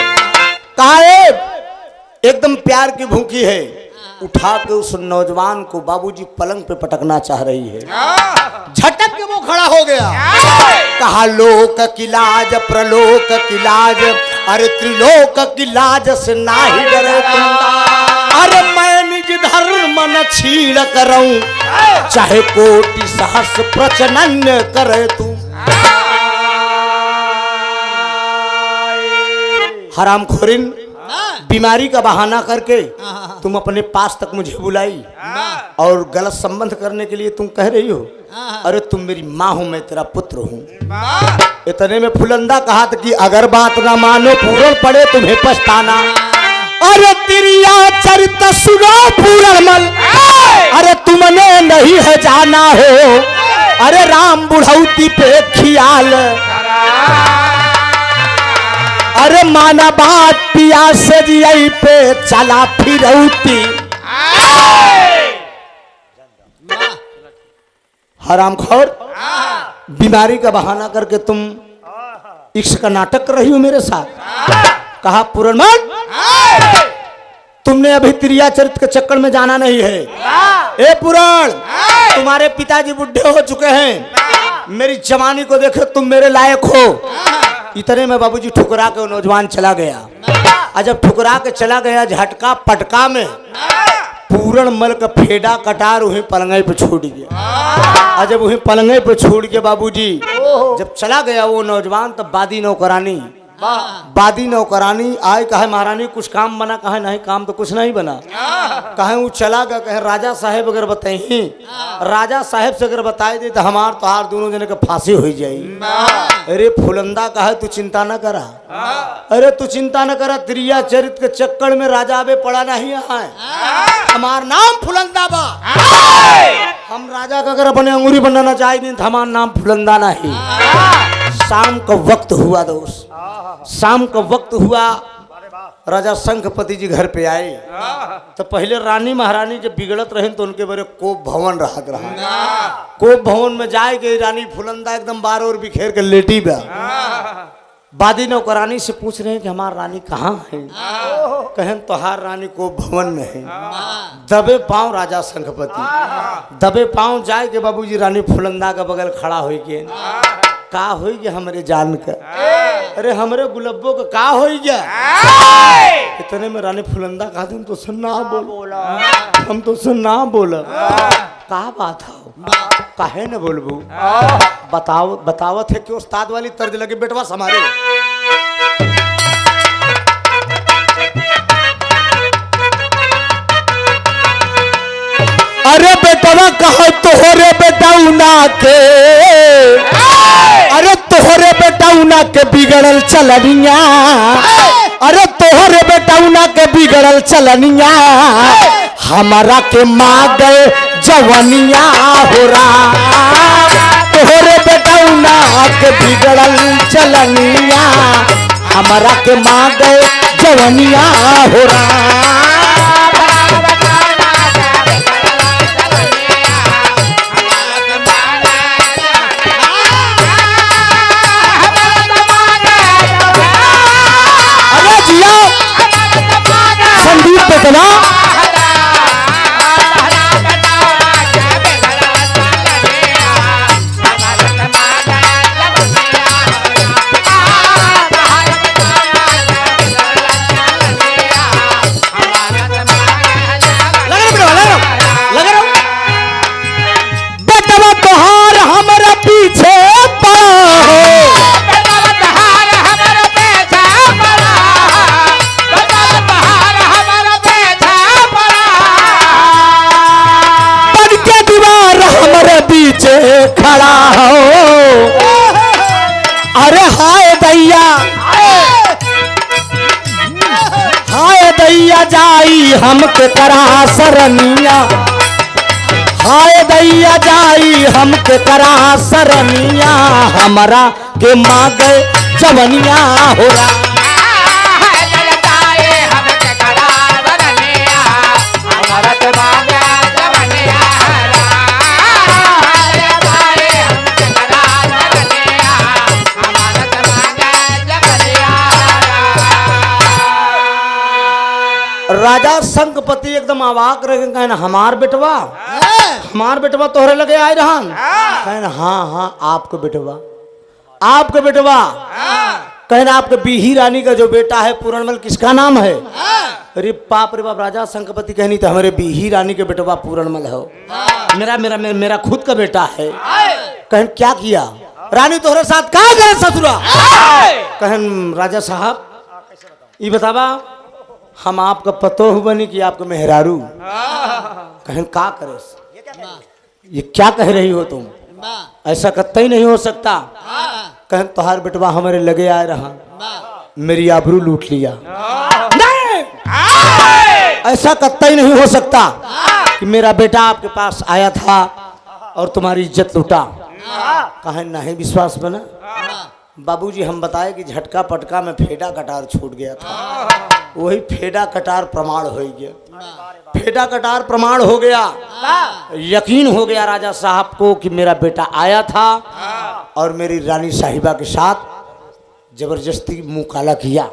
काहे एकदम प्यार की भूखी है उठा के उस नौजवान को बाबूजी पलंग पे पटकना चाह रही है झटक के वो खड़ा हो गया कहा लोक की लाज प्रलोक की लाज अरे त्रिलोक की लाज से ना ही डरे तुम अरे मैं निज धर्म न छीड़ करऊं चाहे कोटि सहस्र प्रचनन करे तू हरामखोरिन बीमारी का बहाना करके तुम अपने पास तक मुझे बुलाई और गलत संबंध करने के लिए तुम कह रही हो अरे तुम मेरी माँ हो मैं तेरा पुत्र हूँ इतने में फुलंदा कहा था कि अगर बात ना मानो पूर्ण पड़े तुम्हें पछताना अरे तिरिया चरित सुनो पूरमल अरे तुमने नहीं है जाना हो अरे राम बुढ़ौती पे खियाल अरे माना बात पिया से जियई पे चला फिरौती हरामखोर बीमारी का बहाना करके तुम इश्क का नाटक कर रही हो मेरे साथ कहा पूरनमल तुमने अभी त्रिया चरित के चक्कर में जाना नहीं है ए पुराण तुम्हारे पिताजी बुढ़े हो चुके हैं मेरी जवानी को देखे तुम मेरे लायक हो इतने में बाबूजी ठुकरा के नौजवान चला गया और जब ठुकरा के चला गया झटका पटका में पूरण मल का फेडा कटार वहीं पलंगे पे छूट गया और जब वहीं पलंगे पे छूट के बाबूजी जब चला गया वो नौजवान तब बादी नौकरानी आए कहे महारानी कुछ काम बना कहे नहीं काम तो कुछ नहीं बना कहे वो चला गया कहे राजा साहेब अगर बताई राजा साहेब से अगर बताए दे तो हमार तोहार दोनों जने के फांसी हो जाई अरे फुलंदा कहे तू चिंता न करा अरे तू चिंता न करा त्रिया चरित के चक्कर में राजा अबे पड़ा नहीं है हमार नाम फुलंदा बा हम राजा का अगर अपने अंगूरी बनाना चाहिए तो हमार नाम फुलंदा नहीं शाम का वक्त हुआ दोस्त शाम का वक्त हुआ राजा शंखपति जी घर पे आए तो पहले रानी महारानी जब बिगड़त रहे तो उनके बड़े कोप भवन रहा कोप भवन में जाए गई रानी फुलंदा एकदम बार और बिखेर के लेटी बा बादी नौकरानी से पूछ रहे हैं कि हमार रानी कहाँ है कहें तोहार रानी कोप भवन में है दबे पांव राजा शंखपति दबे पांव जाए के बाबूजी रानी फुलंदा का बगल खड़ा हो के का हो गया हमरे जान का अरे हमरे गुलब्बो का का हो गया इतने में रानी फुलंदा कहा तुम तो सुन ना बोला हम तो सुन ना बोला का बात है काहे न बोलबू बतावत है कि उस्ताद वाली तर्ज लगे बेटवा हमारे अरे बेटवा कहो तोहरे बेटौना के अरे तोहरे बेटौना के बिगड़ल चलनिया अरे तोहरे बेटौना के बिगड़ल चलनिया हमारा के माँ गए जवनिया हो राम तोहरे बेटौना के बिगड़ल चलनिया हमरा के माँ गए जवनिया हो राम अरे जिया संदीप बेटवा खड़ा हो अरे हाय दैया जाई हमके करा सरनिया हाय दैया जाई हमके करा सरनिया हमरा के मांग जवनिया हो रहा राजा संगपति एकदम अवाक रहे कहन हमार बेटवा तोहरे लगे आए रहन कहन हाँ आपके बेटवा कहन आपके बीही रानी का जो बेटा है पूरणमल किसका नाम है अरे बाप रे बाप राजा संगपति कहनी तो हमारे बीही रानी के बेटवा पूरणमल हो मेरा खुद का बेटा है कहन क्या किया रानी तोहरे साथ क्या करे ससुरा कहन राजा साहब ये बतावा हम आपका पतोह बनी कि आपका मेहरारू कहन का करे ये क्या कह रही हो तुम ऐसा कतई नहीं हो सकता कहन तोहार बेटवा हमारे लगे आए रहा मेरी आबरू लूट लिया नहीं ऐसा कतई नहीं हो सकता कि मेरा बेटा आपके पास आया था और तुम्हारी इज्जत लूटा कहन नहीं विश्वास बना बाबूजी हम बताए कि झटका पटका में फेडा कटार छूट गया था वही फेडा कटार प्रमाण हो गया फेडा कटार प्रमाण हो गया यकीन हो गया राजा साहब को कि मेरा बेटा आया था और मेरी रानी साहिबा के साथ जबरदस्ती मुंह काला किया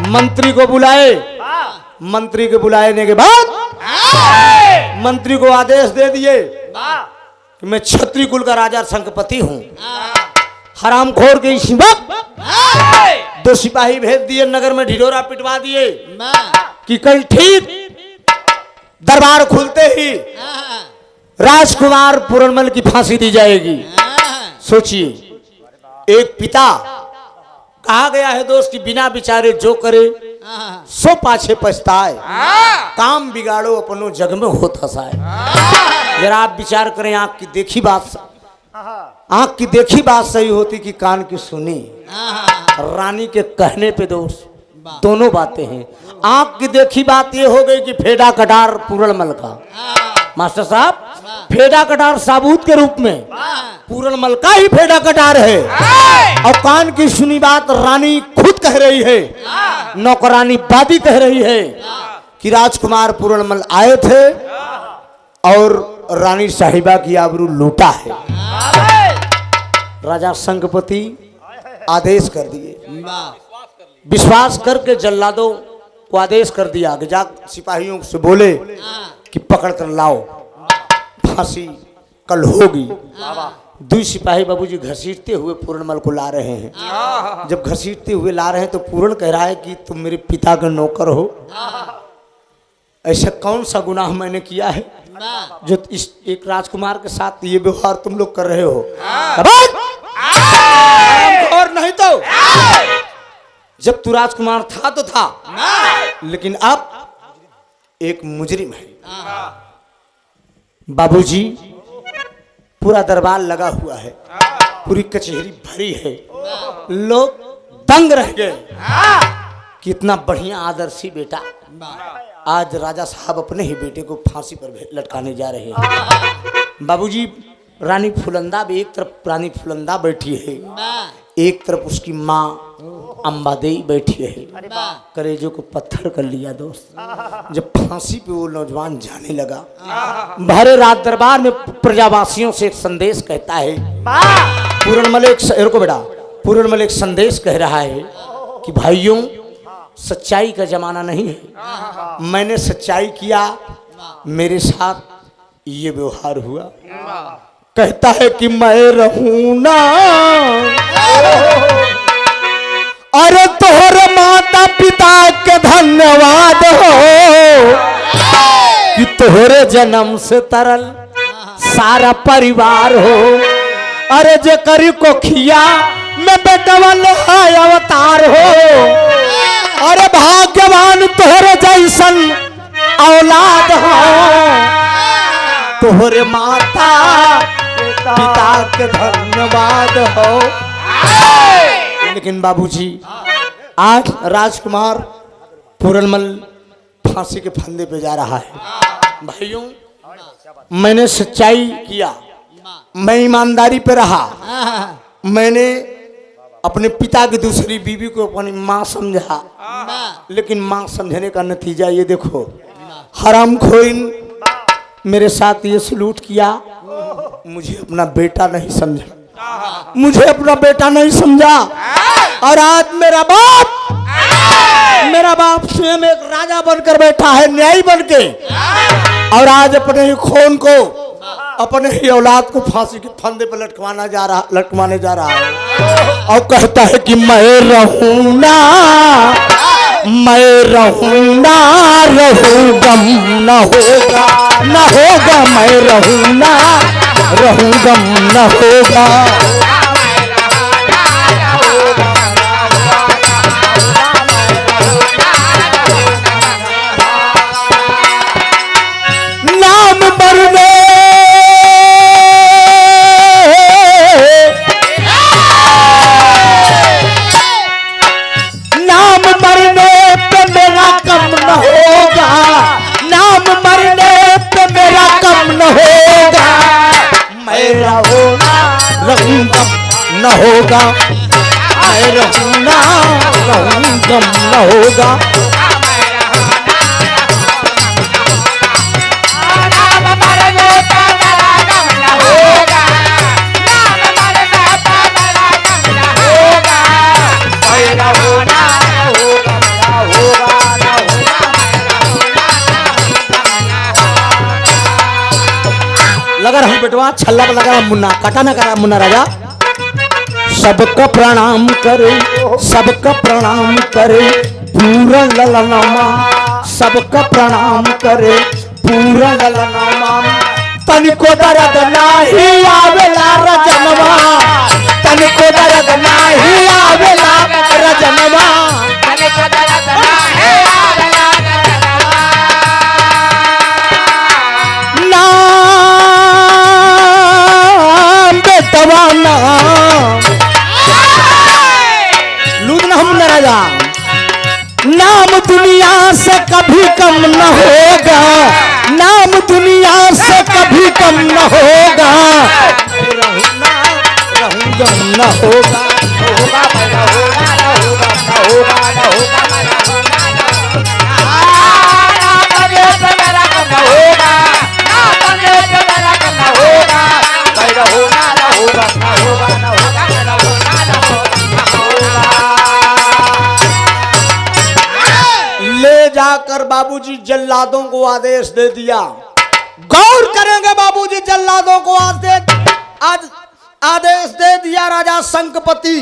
मंत्री को बुलाए मंत्री के बुलाने के बाद मंत्री को आदेश दे दिए कि मैं क्षत्रिय कुल का राजा संगपति हूँ हरामखोर के इस वक्त 2 सिपाही भेज दिए नगर में ढिढोरा पिटवा दिए कि कल ठीक दरबार खुलते ही राजकुमार पूरणमल की फांसी दी जाएगी। सोचिए एक पिता कहा गया है दोस्त कि बिना विचारे जो करे सो पाछे पछताए काम बिगाड़ो अपनो जग में हो हसाए। जरा आप विचार करें आंख की देखी बात सही होती कि कान की सुनी। रानी के कहने पे दोस्त दोनों बातें हैं। आंख की देखी बात ये हो गई कि फेडा कटार पूरणमल का मास्टर साहब फेडा कटार साबूत के रूप में पूरणमल का ही फेडा कटार है। और कान की सुनी बात रानी खुद कह रही है, नौकरानी बादी कह रही है कि राजकुमार पूरणमल आए थे और रानी साहिबा की आबरू लूटा है। राजा संगपति आदेश कर दिए, विश्वास करके जल्लादों को आदेश कर दिया कि जा सिपाहियों से बोले कि पकड़ कर लाओ, फांसी कल होगी। 2 सिपाही बाबूजी घसीटते हुए पूरणमल को ला रहे हैं। जब घसीटते हुए ला रहे हैं तो पूरण कह रहा है कि तुम मेरे पिता का नौकर हो, ऐसा कौन सा गुनाह मैंने किया है जो इस एक राजकुमार के साथ ये व्यवहार तुम लोग कर रहे हो। और नहीं तो जब तू राजकुमार था तो था, लेकिन अब एक मुजरिम है। बाबूजी पूरा दरबार लगा हुआ है, पूरी कचहरी भरी है, लोग दंग रह गए। कितना बढ़िया आदर्शी बेटा। आज राजा साहब अपने ही बेटे को फांसी पर लटकाने जा रहे हैं। बाबूजी, रानी फुलंदा भी एक तरफ रानी फुलंदा बैठी है, एक तरफ उसकी माँ अम्बादेई बैठी है। कलेजों को पत्थर कर लिया दोस्त। जब फांसी पे वो नौजवान जाने लगा, भरे रात दरबार में प्रजावासियों से एक संदेश कहता है। पूरणमल एक संदेश कह रहा है कि भाइयों, सच्चाई का जमाना नहीं है। मैंने सच्चाई किया, मेरे साथ ये व्यवहार हुआ। कहता है कि मैं रहूं ना, अरे तोहरे माता पिता के धन्यवाद हो कि तोहरे जन्म से तरल सारा परिवार हो। अरे जे करी को खिया मैं बेटवल है अवतार हो। अरे भाग्यवान तोहरे जैसन औलाद हो, तोहरे माता पिता के धन्यवाद हो। लेकिन बाबूजी, आज राजकुमार पूरणमल फांसी के फंदे पे जा रहा है। भाइयों, मैंने सच्चाई किया, मैं ईमानदारी पे रहा, मैंने अपने पिता की दूसरी बीवी को अपनी माँ समझा, लेकिन माँ समझने का नतीजा ये देखो, हरामखोरी मेरे साथ ये सलूट किया। मुझे अपना बेटा नहीं समझा, मुझे अपना बेटा नहीं समझा। और आज मेरा बाप स्वयं एक राजा बनकर बैठा है, न्यायी बनके, और आज अपने ही खून को, अपने ही औलाद को फांसी के फंदे पर लटकवाने जा रहा है। और कहता है कि मैं रहूं ना, रहूं गम न होगा, मैं रहूं ना, रहूं गम न होगा। नाम मरने पे मेरा कम न होगा, नाम मरने पे मेरा कम न होगा। मैं रहूंगा, रहूं गम न होगा, मैं रहूंगा, रहूं गम न होगा। लगा रहा बेटवा, छल्ला पर लगा रहा मुन्ना, कटा ना करा मुन्ना राजा। सबका प्रणाम करे, सबका प्रणाम करे पूरा ललनामा, सबका प्रणाम करे पूरा ललनामा। तनिको दर्द नाही आवेला रजनवा, तनिको दर्द नाही आवेला रजनवा। नाम दुनिया से कभी कम न होगा, नाम दुनिया से कभी कम न होगा। रहूं गम न होगा, ले जाकर बाबूजी जल्लादों को आदेश दे दिया। गौर करेंगे बाबूजी, जल्लादों को आदेश दे दिया राजा शंखपति।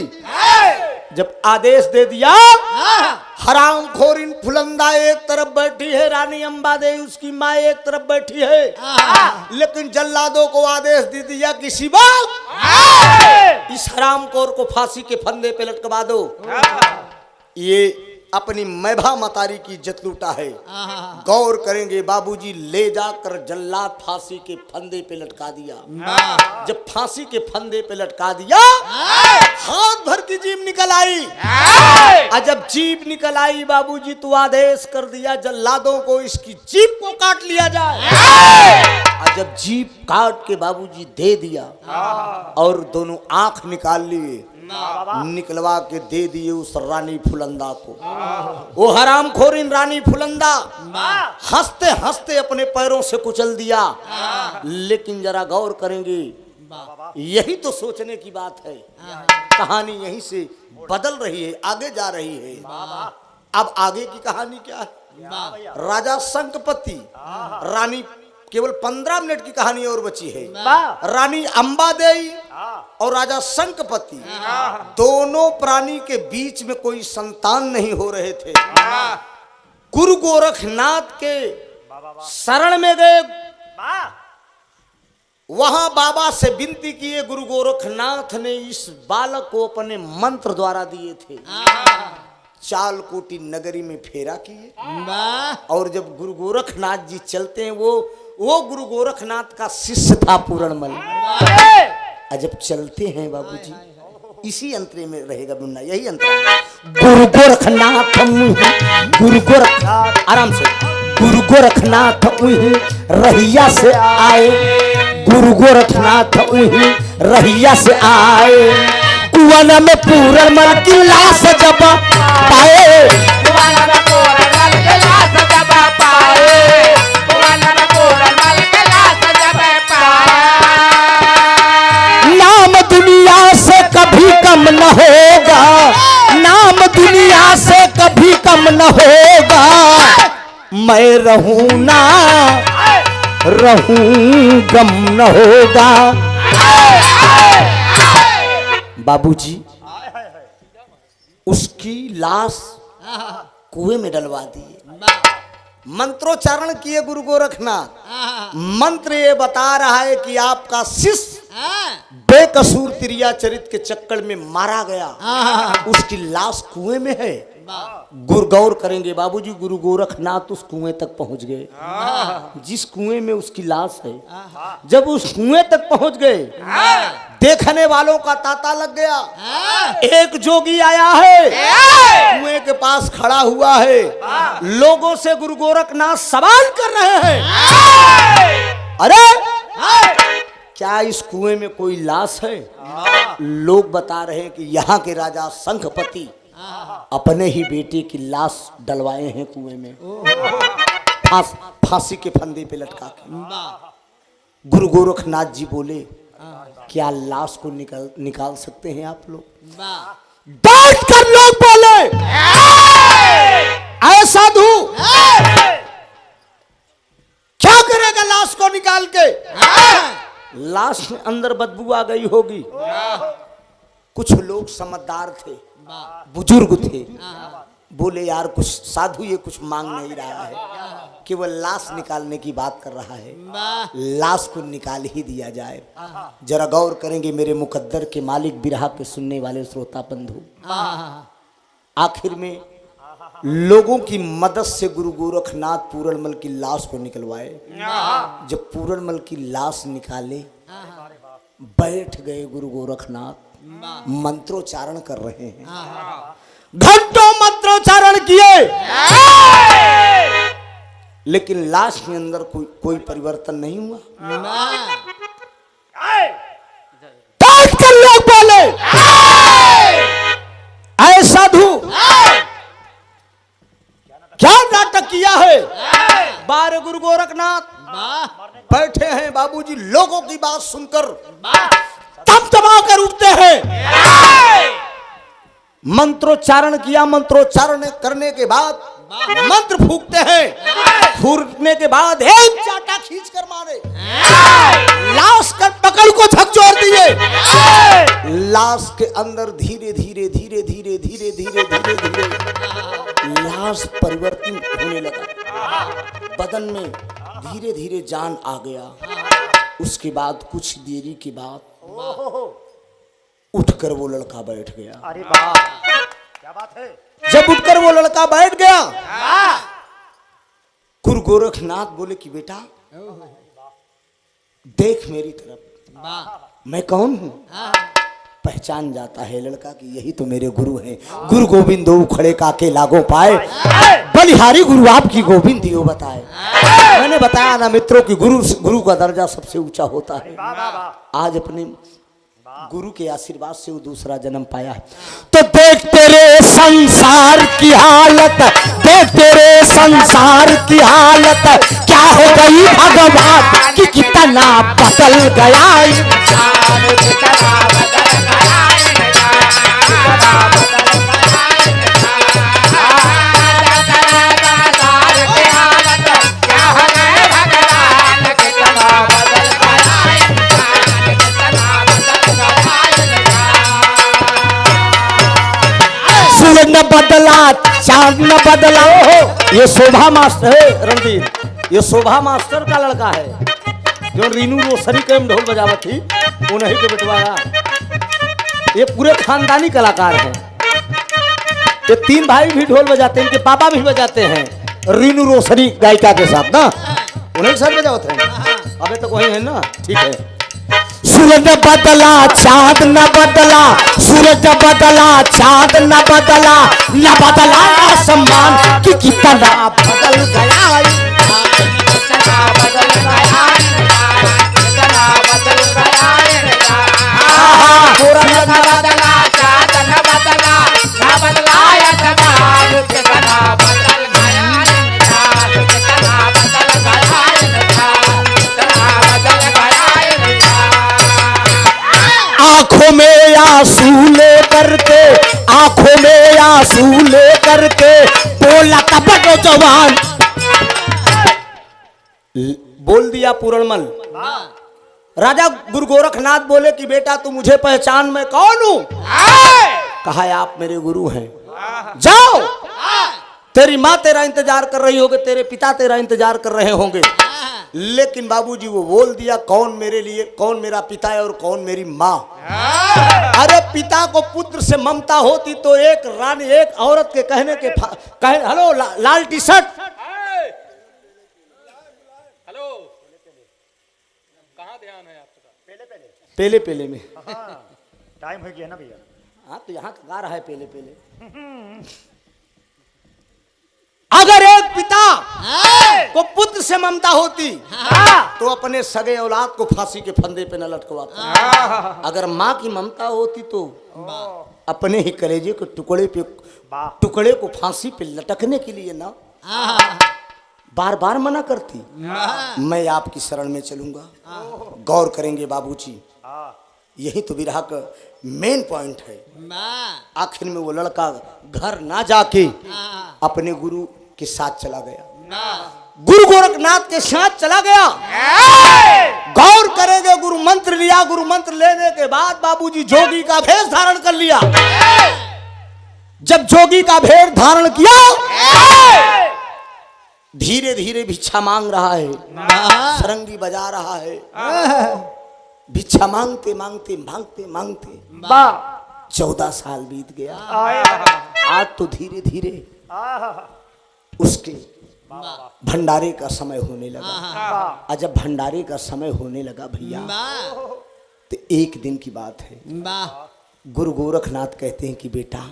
जब आदेश दे दिया, हरामखोरिन फुलंदा एक तरफ बैठी है, रानी अम्बादेई उसकी माँ एक तरफ बैठी है, लेकिन जल्लादों को आदेश दे दिया कि शिवा इस हरामखोर को फांसी के फंदे पे लटकवा दो। ये अपनी मैभा मतारी की इज्जत लूटा है। गौर करेंगे बाबूजी, ले जाकर जल्लाद फांसी के फंदे पे लटका दिया। जब फांसी के फंदे पे लटका दिया, हाथ भर की जीभ निकल आई। और जब जीभ निकल आई बाबूजी, तो आदेश कर दिया जल्लादों को इसकी जीभ को काट लिया जाए। और जब जीभ काट के बाबूजी दे दिया और दोनों आंख निकाल लिए, निकलवा के दे दिए उस रानी फुलंदा को। वो हरामखोरीन रानी फुलंदा हंसते हंसते अपने पैरों से कुचल दिया। लेकिन जरा गौर करेंगे, यही तो सोचने की बात है। कहानी यहीं से बदल रही है, आगे जा रही है। अब आगे की कहानी क्या है? राजा शंखपति, रानी, केवल 15 मिनट की कहानी और बची है। रानी अंबादेई और राजा शंखपति, दोनों प्राणी के बीच में कोई संतान नहीं हो रहे थे। गुरु गोरखनाथ के शरण में गए, वहां बाबा से विनती किए। गुरु गोरखनाथ ने इस बालक को अपने मंत्र द्वारा दिए थे। चालकोटी नगरी में फेरा किए, और जब गुरु गोरखनाथ जी चलते हैं, वो गुरु गोरखनाथ का शिष्य था पूरणमल। जब चलते हैं बाबूजी, इसी अंतरे में रहेगा बुन्ना, यही अंतर। गुरु गोरखनाथ, गुरु गोरखनाथ, आराम से, गुरु गोरखनाथ रहिया से आए, गुरु गोरखनाथ रहिया से आए। कुआं में पूरणमल की लाश जब पाए, नाम दुनिया से कभी कम न होगा, नाम दुनिया से कभी कम न होगा। मैं रहूं ना रहूं, गम न होगा। बाबूजी, उसकी लाश कुएं में डलवा दिए। मंत्रोच्चारण किए गुरु गोरखनाथ। मंत्र ये बता रहा है कि आपका शिष्य बेकसूर तिरिया चरित के चक्कर में मारा गया, उसकी लाश कुएं में है। गौर करेंगे बाबूजी, गुरु गोरखनाथ उस कुएं तक पहुंच गए, जिस कुएं में उसकी लाश है। जब उस कुएं तक पहुंच गए, देखने वालों का तांता लग गया। एक जोगी आया है, कुएं के पास खड़ा हुआ है, लोगों से गुरु गोरखनाथ सवाल कर रहे हैं, अरे क्या इस कुएं में कोई लाश है? लोग बता रहे हैं कि यहाँ के राजा शंखपति अपने ही बेटे की लाश डलवाए हैं कुएं में, फांसी के फंदे पे लटका के। गुरु गोरखनाथ जी बोले, क्या लाश को निकाल सकते हैं आप लोग? बैठ कर लोग बोले, ऐ साधु, क्या करेगा लाश को निकाल के? लाश में अंदर बदबू आ गई होगी। कुछ लोग समझदार थे, बुजुर्ग थे, बोले यार कुछ साधु ये कुछ मांग नहीं रहा है, केवल लाश निकालने की बात कर रहा है, लाश को निकाल ही दिया जाए। जरा गौर करेंगे मेरे मुकद्दर के मालिक, बिरहा के सुनने वाले श्रोता बंधु। आखिर में लोगों की मदद से गुरु गोरखनाथ पूरणमल की लाश को निकलवाए। जब पूरणमल की लाश निकाले, बैठ गए गुरु गोरखनाथ, मंत्रोच्चारण कर रहे हैं। घंटों मंत्रोच्चारण किए, लेकिन लाश के अंदर कोई परिवर्तन नहीं हुआ। बैठ कर लोग बोले, ऐ साधु, क्या नाटक किया है? बारे गुरु गोरखनाथ बैठे हैं बाबूजी, लोगों की बात सुनकर तमतमा कर उठते हैं। मंत्रोच्चारण किया, मंत्रोच्चारण करने के बाद मंत्र फूकते हैं, फूकने के बाद एक चाटा खींच कर मारे, लाश कर पकड़ को झकझोर दिए। लाश के अंदर धीरे धीरे धीरे धीरे धीरे धीरे धीरे धीरे लाश परिवर्तित होने लगा, बदन में धीरे धीरे जान आ गया। उसके बाद कुछ देरी के बाद उठकर वो लड़का बैठ गया। अरे वाह, क्या बात है? जब उठकर वो लड़का बैठ गया, गुरु गोरखनाथ बोले कि बेटा देख मेरी तरफ, मैं कौन हूं? पहचान जाता है लड़का कि यही तो मेरे गुरु हैं। गुरु गोविंद दो खड़े काके लागो पाए, बलिहारी गुरु आपकी गोविंद दियो बताए। मैंने बताया ना मित्रों कि गुरु का दर्जा सबसे ऊंचा होता है। आज अपने गुरु के आशीर्वाद से वो दूसरा जन्म पाया है। तो देख तेरे संसार की हालत, देख तेरे संसार की हालत, क्या हो गई भगवान कि कितना बदल गया इंसान, कितना बदल गया इंसान, सूरज न बदला, चांद न बदला। ये शोभा मास्टर है रणधीर, ये शोभा मास्टर का लड़का है जो रीनू रोसरी के ढोल बजावा थी, उन्हीं के बिटवाया। ये पूरे खानदानी कलाकार हैं। ये तीन भाई भी ढोल बजाते हैं, इनके पापा भी बजाते हैं रीनू रोसरी गायिका के साथ ना, उन्हीं के साथ बजाते हैं। अबे तो वही है ना, ठीक है। सूरज न बदला, चांद न बदला, सूरज न बदला, चांद न बदला, न बदला आसमान कि कितना बदल गया, कितना बदल गया, कितना बदल गया। सूरज न बदला, चांद न बदला, न बदला आसमान, कितना बदल गया, कितना बदल गया, कितना बदल गया। आंखों में आंसू ले करके, आंखों में आंसू ले करके बोला तब जवान, बोल दिया पूरणमल। राजा गुरु गोरखनाथ बोले कि बेटा तू मुझे पहचान मैं कौन हूं? कहा आप मेरे गुरु हैं, जाओ तेरी माँ तेरा इंतजार कर रही होगी, तेरे पिता तेरा इंतजार कर रहे होंगे। लेकिन बाबूजी वो बोल दिया कौन मेरे लिए, कौन मेरा पिता है और कौन मेरी माँ। अरे पिता को पुत्र से ममता होती तो एक रानी, एक औरत के कहने के हेलो लाल टी शर्ट, हेलो कहाँ ध्यान है आपका? पहले पहले में टाइम हो गया ना भैया। हाँ तो यहाँ गा रहा है पहले पहले। अगर एक पिता को पुत्र से ममता होती तो अपने सगे औलाद को फांसी के फंदे पे न लटकवाता। अगर माँ की ममता होती तो अपने ही कलेजे को टुकड़े को फांसी पे लटकने के लिए ना बार बार मना करती। मैं आपकी शरण में चलूंगा। गौर करेंगे बाबूजी, यही तो विरह का मेन पॉइंट है। आखिर में वो लड़का घर ना जाके अपने गुरु के साथ चला गया, गुरु गोरखनाथ के साथ चला गया। गौर करेंगे, गुरु मंत्र लिया, गुरु मंत्र लेने के बाद बाबूजी जोगी का भेष धारण कर लिया। जब जोगी का भेष धारण किया, धीरे धीरे भिक्षा मांग रहा है, सरंगी बजा रहा है। भिक्षा मांगते मांगते मांगते मांगते 14 साल बीत गया। आज तो धीरे धीरे उसके भंडारे का समय होने लगा। और जब भंडारे का समय होने लगा भैया, तो एक दिन की बात है, गुरु गोरखनाथ कहते हैं कि बेटा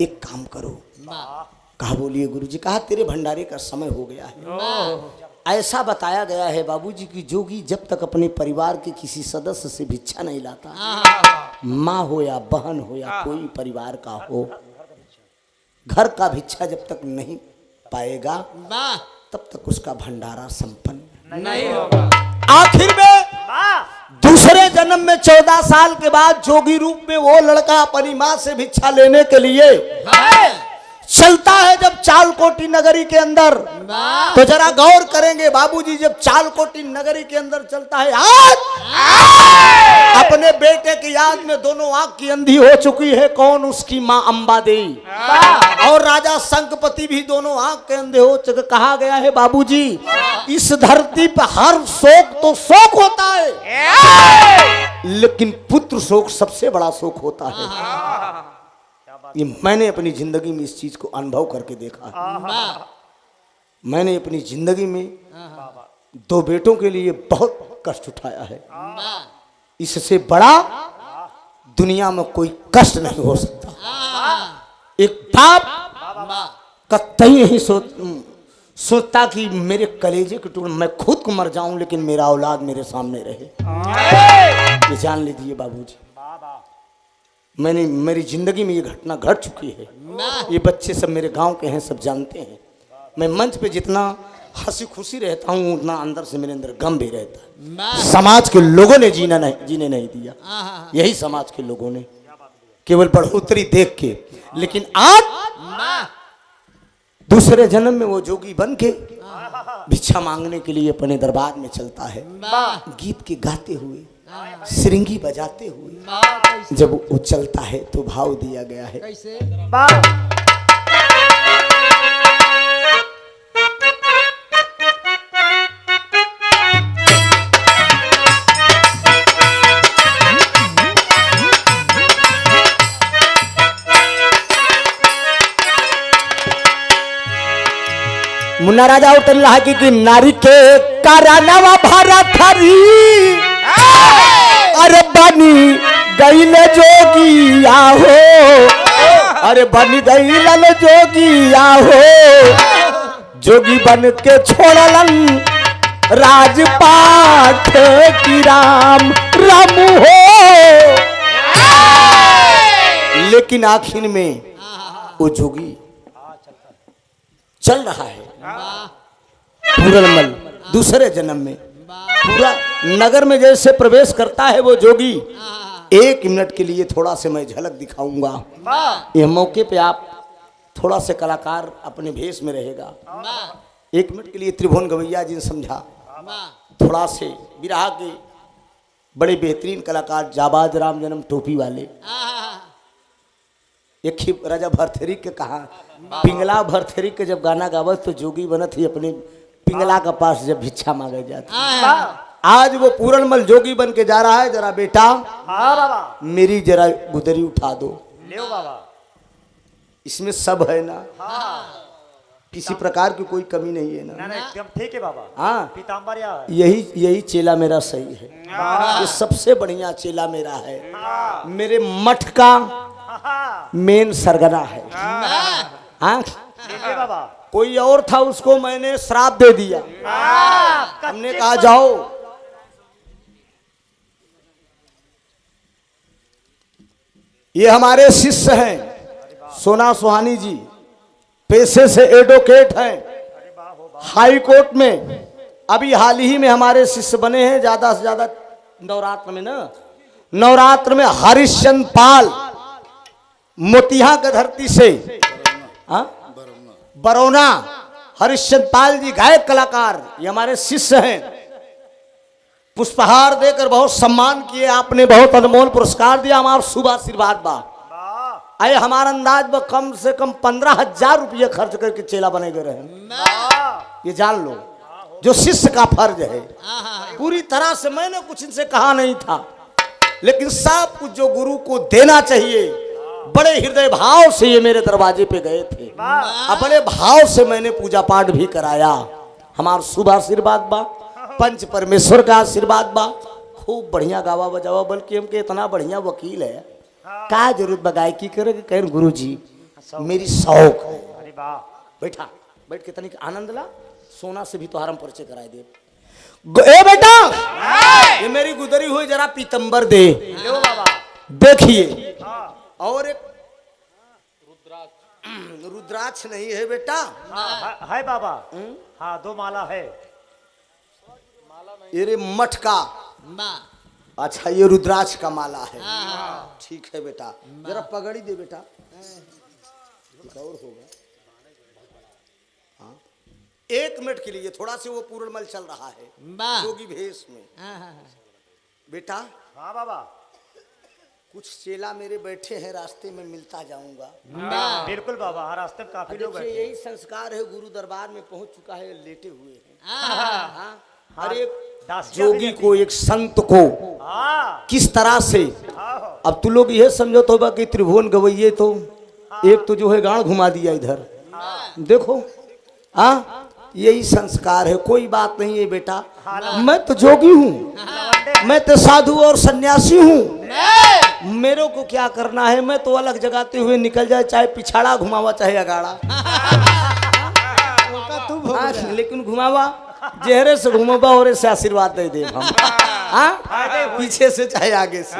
एक काम करो। कहा बोलिए गुरुजी। कहा तेरे भंडारे का समय हो गया है। ऐसा बताया गया है बाबूजी कि जोगी जब तक अपने परिवार के किसी सदस्य से भिक्षा नहीं लाता, माँ हो या बहन हो या कोई परिवार का हो, घर का भिक्षा जब तक नहीं पाएगा तब तक उसका भंडारा संपन्न नहीं होगा। आखिर में दूसरे जन्म में 14 साल के बाद जोगी रूप में वो लड़का अपनी माँ से भिक्षा लेने के लिए चलता है। जब चालकोटी नगरी के अंदर, तो जरा गौर करेंगे बाबूजी, जब चालकोटी नगरी के अंदर चलता है, आज अपने बेटे की याद में दोनों आंख की अंधी हो चुकी है। कौन? उसकी माँ अंबा देवी और राजा शंखपति भी दोनों आंख के अंधे हो चुके। कहा गया है बाबूजी, इस धरती पर हर शोक तो शोक होता है, लेकिन पुत्र शोक सबसे बड़ा शोक होता है। ये मैंने अपनी जिंदगी में इस चीज को अनुभव करके देखा है। मैंने अपनी जिंदगी में दो बेटों के लिए बहुत कष्ट उठाया है। इससे बड़ा दुनिया में कोई कष्ट नहीं हो सकता। एक बाप कतई नहीं सोचता कि मेरे कलेजे के टुकड़े मैं खुद को मर जाऊं लेकिन मेरा औलाद मेरे सामने रहे। ये जान लीजिए बाबूजी, मैंने मेरी जिंदगी में ये घटना घट चुकी है। ये बच्चे सब मेरे गांव के हैं, सब जानते हैं। मैं मंच पे जितना हंसी खुशी रहता हूँ उतना अंदर से मेरे अंदर गम भी रहता है। समाज के लोगों ने जीने नहीं दिया, यही समाज के लोगों ने केवल बढ़ोतरी देख के। लेकिन आज दूसरे जन्म में वो जोगी बन के भिक्षा मांगने के लिए अपने दरबार में चलता है, गीत के गाते हुए, सिरंगी बजाते हुए। जब वो चलता है तो भाव दिया गया है, कैसे? मुन्ना राजा उतर रहा कि नारी के कारानवा भारत हरी, अरे बनी गईले जोगी आहो, अरे बनी गईलन जोगी आहो, जोगी बन के छोड़लन राजपाट की राम राम हो। लेकिन आखिर में वो जोगी चल रहा है पूरनमल दूसरे जन्म में। पूरा नगर में जैसे प्रवेश करता है वो जोगी, 1 मिनट के लिए थोड़ा से मैं झलक दिखाऊंगा। यह मौके पे आप थोड़ा से कलाकार अपने भेष में रहेगा। 1 मिनट के लिए त्रिभुवन गवैया जी ने समझा, थोड़ा से बिरहा के बड़े बेहतरीन कलाकार जाबाज राम जन्म टोपी वाले एक ही राजा भरथरी के कहा, पिंगला भरथरी के जब गाना गावत तो जोगी बनत ही अपने पिंगला के पास जब भिक्षा मांगे जाती। आज वो पूरनमल जोगी बन के जा रहा है। जरा बेटा मेरी जरा गुदरी उठा दो। इसमें सब है ना, किसी प्रकार की कोई कमी नहीं है ना, एकदम ठीक है बाबा। हाँ, पीताम्बर यही चेला मेरा सही है। ये सबसे बढ़िया चेला मेरा है, मेरे मठ का मेन सरगना है। हाँ, बाबा कोई और था उसको मैंने श्राप दे दिया। हमने कहा जाओ, ये हमारे शिष्य हैं सोना सुहानी जी, पेशे से एडवोकेट हैं, हाई कोर्ट में अभी हाल ही में हमारे शिष्य बने हैं। ज्यादा से ज्यादा नवरात्र में ना, नवरात्र में हरिश्चंद्र पाल मोतिहा की धरती से, बरौना हरिश्चंद्र पाल जी गायक कलाकार, ये हमारे शिष्य हैं। पुष्पहार देकर बहुत सम्मान किए आपने, बहुत अनमोल पुरस्कार दिया, हमारा शुभ आशीर्वाद बा। आए हमारा अंदाज में कम से कम 15,000 रुपये खर्च करके चेला बने गए रहे। ये जान लो जो शिष्य का फर्ज है। पूरी तरह से मैंने कुछ इनसे कहा नहीं था, लेकिन सब कुछ जो गुरु को देना चाहिए, बड़े हृदय भाव से ये मेरे दरवाजे पे गए थे और बड़े भाव से मैंने पूजा पाठ भी कराया। हमारा शुभ आशीर्वाद बा, पंच परमेश्वर का आशीर्वाद बा। खूब बढ़िया गावा बजावा, बल्कि हमके इतना बढ़िया वकील है, क्या जरूरत बगाए की करे। कहें गुरु जी मेरी शौक है। बैठा बैठ के तनिक आनंद ला, सोना से भी तो हरम परिचय कराए दे। ए बेटा, ये मेरी गुदरी हुई, जरा पीतंबर दे। देखिए, और एक रुद्राक्ष नहीं है बेटा? है बाबा। हाँ, 2 माला है। ये मठ का, अच्छा ये रुद्राक्ष का माला है। ठीक है बेटा, जरा पगड़ी दे बेटा। और होगा 1 मिनट के लिए थोड़ा से वो पूरनमल चल रहा है जोगी भेष में। बेटा। हाँ बाबा। कुछ चेला मेरे बैठे हैं, रास्ते में मिलता जाऊंगा। बिल्कुल बाबा, हर रास्ते में काफी लोग बैठे। यही संस्कार है, गुरु दरबार में पहुंच चुका है, लेटे हुए हैं। हर एक जोगी को, एक संत को किस तरह से, अब तू लोग यह समझो तो कि त्रिभुवन गवैये तो एक तो जो है गांड घुमा दिया इधर, देखो। हाँ, यही संस्कार है। कोई बात नहीं है बेटा, मैं तो जोगी हूँ, मैं तो साधु और सन्यासी हूँ, मेरे को क्या करना है। मैं तो अलग जगाते हुए निकल जाए, चाहे पिछाड़ा घुमावा चाहे अगाड़ा। हाँ, लेकिन घुमावा चेहरे से घुमावा और ऐसे आशीर्वाद दे दे हम। हाँ, पीछे से चाहे आगे से।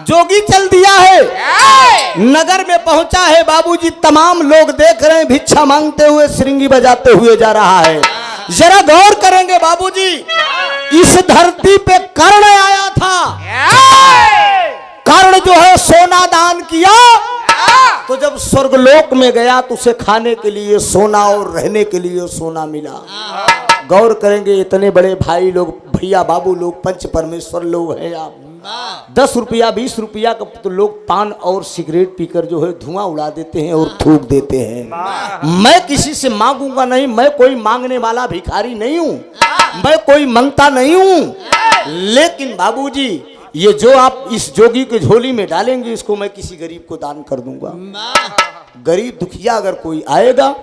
जोगी चल दिया है, नगर में पहुंचा है बाबूजी, तमाम लोग देख रहे हैं, भिक्षा मांगते हुए श्रृंगी बजाते हुए जा रहा है। जरा गौर करेंगे बाबूजी, इस धरती पे कर्ण आया था, कर्ण जो है सोना दान किया, तो जब स्वर्गलोक में गया तो उसे खाने के लिए सोना और रहने के लिए सोना मिला। गौर करेंगे, इतने बड़े भाई लोग, भैया बाबू लोग, पंच परमेश्वर लोग हैं आप। 10 रुपया 20 रुपया का तो लोग पान और सिगरेट पीकर जो है धुआं उड़ा देते हैं और थूक देते हैं। मैं किसी से मांगूंगा नहीं, मैं कोई मांगने वाला भिखारी नहीं हूँ, मैं कोई मांगता नहीं हूँ। लेकिन बाबूजी, ये जो आप इस जोगी के झोली में डालेंगे, इसको मैं किसी गरीब को दान कर दूंगा। गरीब दुखिया अगर कोई आएगा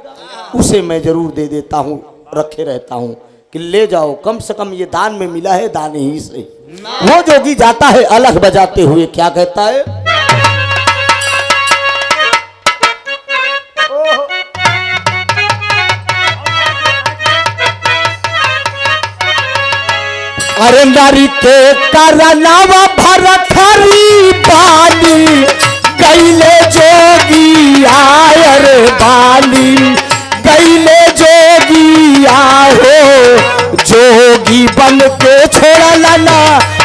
उसे मैं जरूर दे देता हूँ, रखे रहता हूँ कि ले जाओ, कम से कम ये दान में मिला है, दान ही से। वो जोगी जाता है अलग बजाते हुए, क्या कहता है? अरे नारी के करनावा भरथरी बाली, गईले जोगी आयर बाली, गईले जोगी आहो, जोगी बन के छोड़ला ना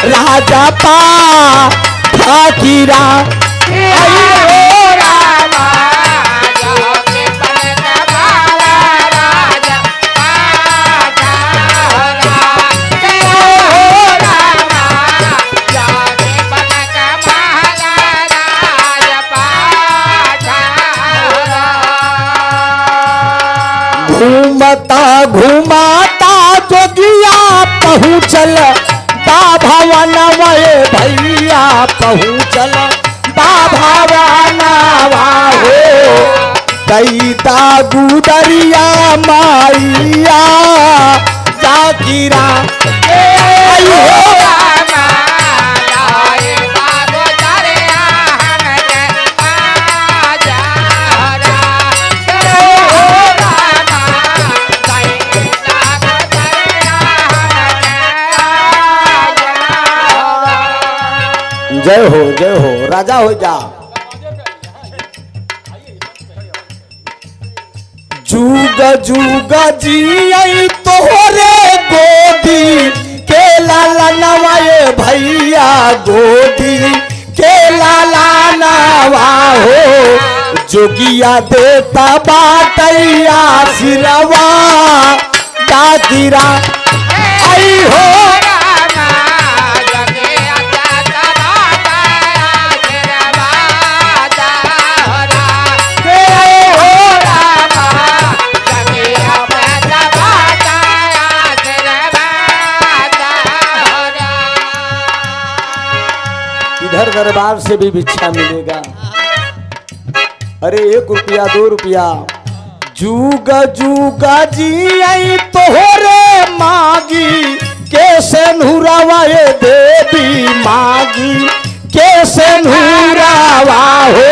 राजा पा फकीरा। घूमता घुमाता जोगिया पहुँचल बाभवनवा, भैया पहुँचल बाभवनवा हो, दैता गुदरिया माइया जाकिरा। जय हो राजा हो जा। जुग जुग जी तोहरे गोदी के लाला नवाए भैया, गोदी के लाला नवा हो, जोगिया देता बाटैया सिरवा दादिरा। आई हो इधर दरबार से भी भिक्षा मिलेगा। अरे 1 रुपया 2 रुपया। जुग जुग जी आई तोहरे मागी, कैसे नूरावाए देवी मागी, कैसे नूरावा हो,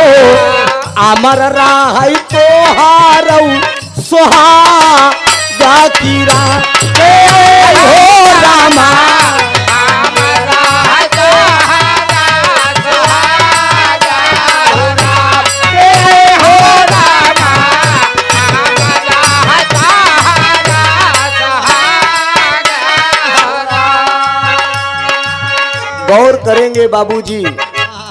अमर राहै तोहारौ सोहा गाकीरा। हो रामा गौर करेंगे बाबूजी,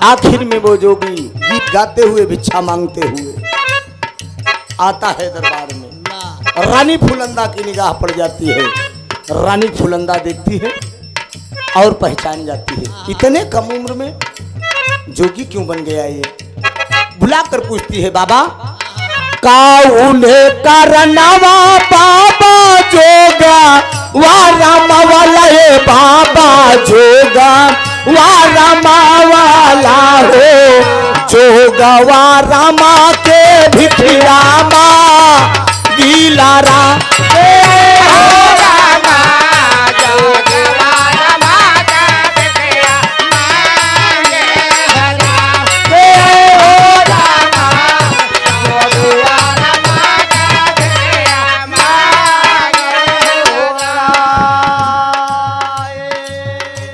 आखिर में वो जोगी गीत गाते हुए भिक्षा मांगते हुए आता है दरबार में। रानी फूलंदा की निगाह पड़ जाती है, रानी फूलंदा देखती है और पहचान जाती है, इतने कम उम्र में जोगी क्यों बन गया ये। बुलाकर पूछती है, बाबा काउले करनवा बाबा जोगा वारामा वाला है, बाबा जोगा वारामा वाला हो, जोगा वारामा के भिखिया गीला राम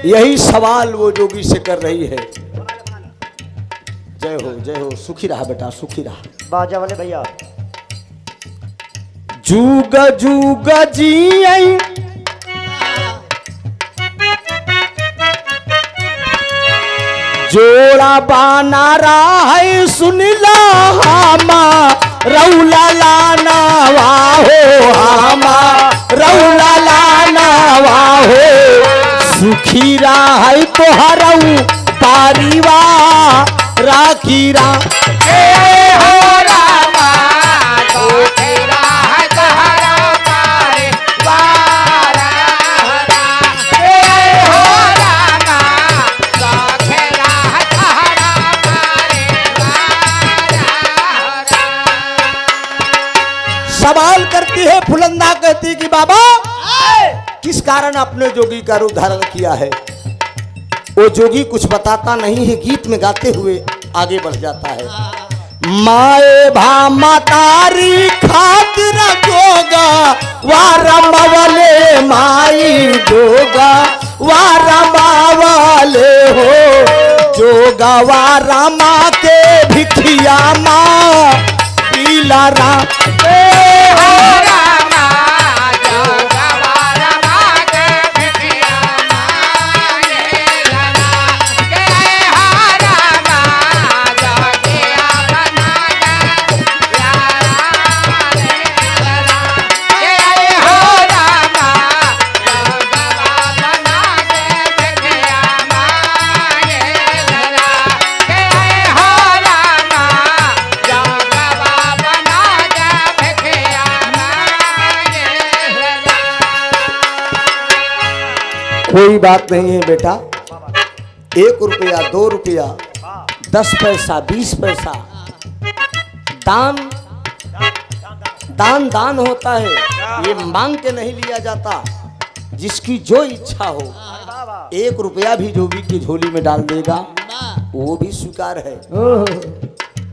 यही सवाल वो जोगी से कर रही है। जय हो सुखी रहा बेटा सुखी रहा। बाजा वाले भैया जुग जुग जी जोड़ा बाना रहा है सुन ला हामा रौला लाना वाहो हामा रौला लाना वाहो सुखी रहा है तो हरऊ पारीवा राखी रा सवाल करती है फुलंदा कहती कि बाबा किस कारण आपने जोगी का रूप धारण किया है। वो जोगी कुछ बताता नहीं है, गीत में गाते हुए आगे बढ़ जाता है। माए भा मातारी खातिर जोगा वारम वाले माई जोगा वारम वाले हो जोगा वारमा के भिखिया माँ पीला राम कोई बात नहीं है बेटा। 1 रुपया 2 रुपया 10 पैसा 20 पैसा दान दान दान होता है। ये मांग के नहीं लिया जाता। जिसकी जो इच्छा हो 1 रुपया भी जोगी की झोली में डाल देगा वो भी स्वीकार है।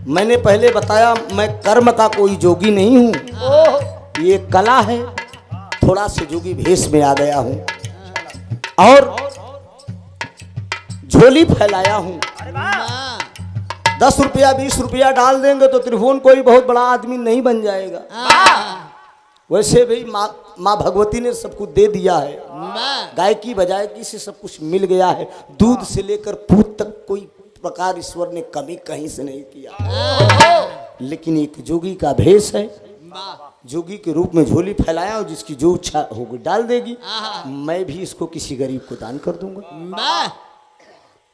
मैंने पहले बताया मैं कर्म का कोई जोगी नहीं हूँ, ये कला है। थोड़ा से जोगी भेष में आ गया हूँ और झोली फैलाया हूं। 10 रुपया 20 रुपया डाल देंगे तो त्रिभुवन कोई बहुत बड़ा आदमी नहीं बन जाएगा। वैसे भी माँ भगवती ने सब कुछ दे दिया है। गायकी बजायकी से सब कुछ मिल गया है। दूध से लेकर पूत तक कोई प्रकार ईश्वर ने कमी कहीं से नहीं किया। लेकिन एक जोगी का भेष है, जोगी के रूप में झोली फैलाया और जिसकी जो इच्छा होगी डाल देगी। मैं भी इसको किसी गरीब को दान कर दूंगा।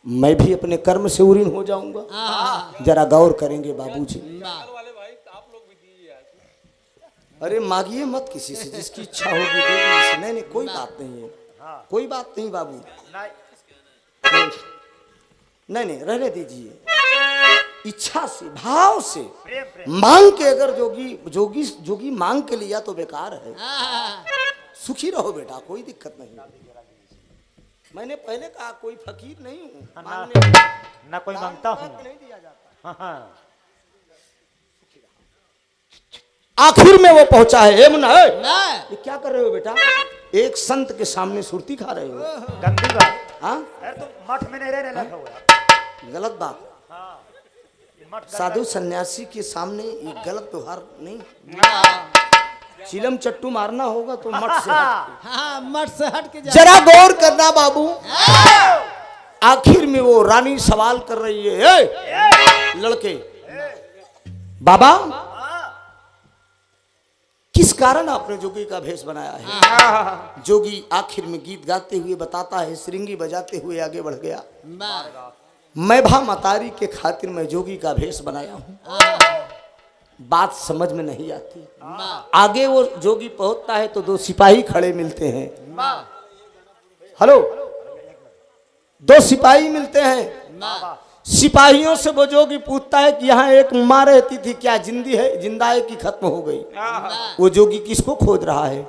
मैं भी अपने कर्म से उरीन हो जाऊंगा। जरा गौर करेंगे बाबूजी। अरे मांगिए मत किसी से, जिसकी इच्छा होगी देगी। नहीं कोई बात नहीं है, कोई बात नहीं बाबू। नहीं रहने दीजिए। इच्छा से भाव से मांग के अगर जोगी मांग के लिया तो बेकार है। सुखी रहो बेटा, कोई दिक्कत नहीं। मैंने पहले कहा कोई फकीर नहीं हूँ, ना कोई मांगता हूँ। नहीं दिया जाता। आखिर में वो पहुंचा है। मुन्ना ये क्या कर रहे हो बेटा? एक संत के सामने सुरती खा रहे हो। गंदी बात। हाँ तो मठ में नहीं रहने लगा हुआ। गलत बात। साधु सन्यासी के सामने ये गलत व्यवहार नहीं। चिलम चट्टू मारना होगा तो मठ से मठ से हट के जरा गौर करना बाबू। आखिर में वो रानी सवाल कर रही है, लड़के बाबा किस कारण आपने जोगी का भेष बनाया है? जोगी आखिर में गीत गाते हुए बताता है, श्रृंगी बजाते हुए आगे बढ़ गया। मैं भा मतारी के खातिर मैं जोगी का भेष बनाया हूँ। बात समझ में नहीं आती। आगे वो जोगी पहुंचता है तो 2 सिपाही खड़े मिलते हैं। हेलो, 2 सिपाही मिलते हैं। सिपाहियों से वो जोगी पूछता है कि यहाँ एक माँ रहती थी, क्या जिंदा है कि खत्म हो गई? वो जोगी किसको खोज रहा है?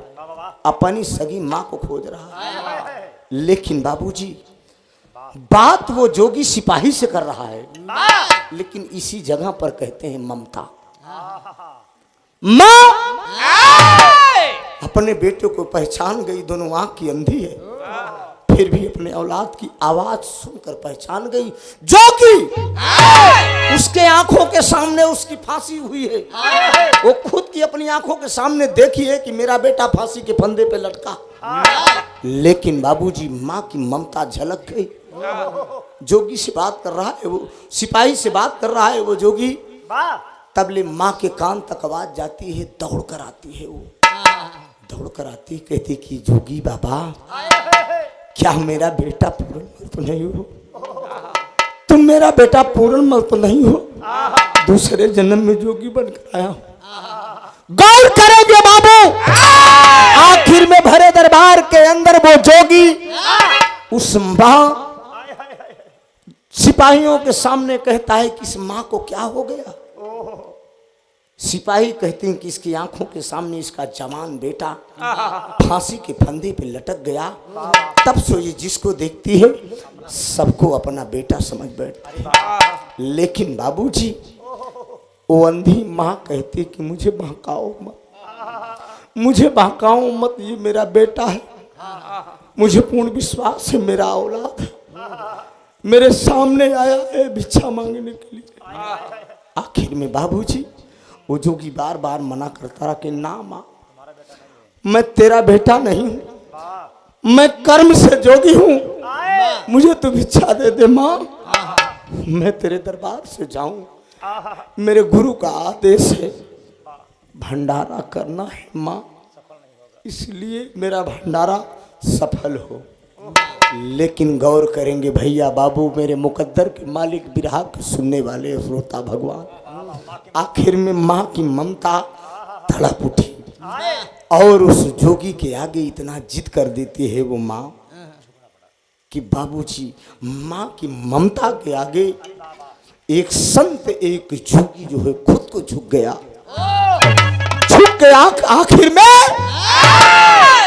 अपनी सगी माँ को खोज रहा है। लेकिन बाबूजी, बात वो जोगी सिपाही से कर रहा है, लेकिन इसी जगह पर कहते हैं ममता। माँ अपने बेटे को पहचान गई, दोनों आंख की अंधी है, फिर भी अपने औलाद की आवाज सुनकर पहचान गई। जोगी उसके आंखों के सामने उसकी फांसी हुई है, वो खुद की अपनी आंखों के सामने देखी है कि मेरा बेटा फांसी के फंदे पे लटका। लेकिन बाबूजी, माँ की ममता झलक गई। जोगी से बात कर रहा है, वो सिपाही से बात कर रहा है वो जोगी। तबले माँ के कान तक आवाज जाती है, दौड़ कर आती है। वो दौड़ कर आती, कहती कि जोगी बाबा, क्या मेरा बेटा पूरनमल तो नहीं हो? तुम मेरा बेटा पूरनमल तो नहीं हो? दूसरे जन्म में जोगी बनकर आया हूं। गौर करेंगे बाबू, आखिर में भरे दरबार के अंदर वो जोगी उस माँ सिपाहियों के सामने कहता है कि इस माँ को क्या हो गया? सिपाही कहते हैं कि इसकी आंखों के सामने इसका जवान बेटा फांसी के फंदे पे लटक गया। तब से ये जिसको देखती है सबको अपना बेटा समझ बैठती। लेकिन बाबूजी, वो अंधी माँ कहती कि मुझे बहकाओ मत, मुझे बहकाओ मत, ये मेरा बेटा है, मुझे पूर्ण विश्वास है मेरा औलाद है, मेरे सामने आया है भिक्षा मांगने के लिए। आखिर में बाबूजी, वो जोगी बार बार मना करता रहा कि ना माँ, मैं तेरा बेटा नहीं हूं, मैं कर्म से जोगी हूं, मुझे तू भिक्षा दे दे माँ, मैं तेरे दरबार से जाऊं, मेरे गुरु का आदेश है भंडारा करना है माँ, इसलिए मेरा भंडारा सफल हो। लेकिन गौर करेंगे भैया बाबू, मेरे मुकद्दर के मालिक, बिरहा के सुनने वाले श्रोता भगवान, आखिर में माँ की ममता तड़प उठी और उस जोगी के आगे इतना जिद कर देती है वो माँ कि बाबूजी, माँ की ममता के आगे एक संत, एक जोगी जो है खुद को झुक गया। झुक गया। आखिर में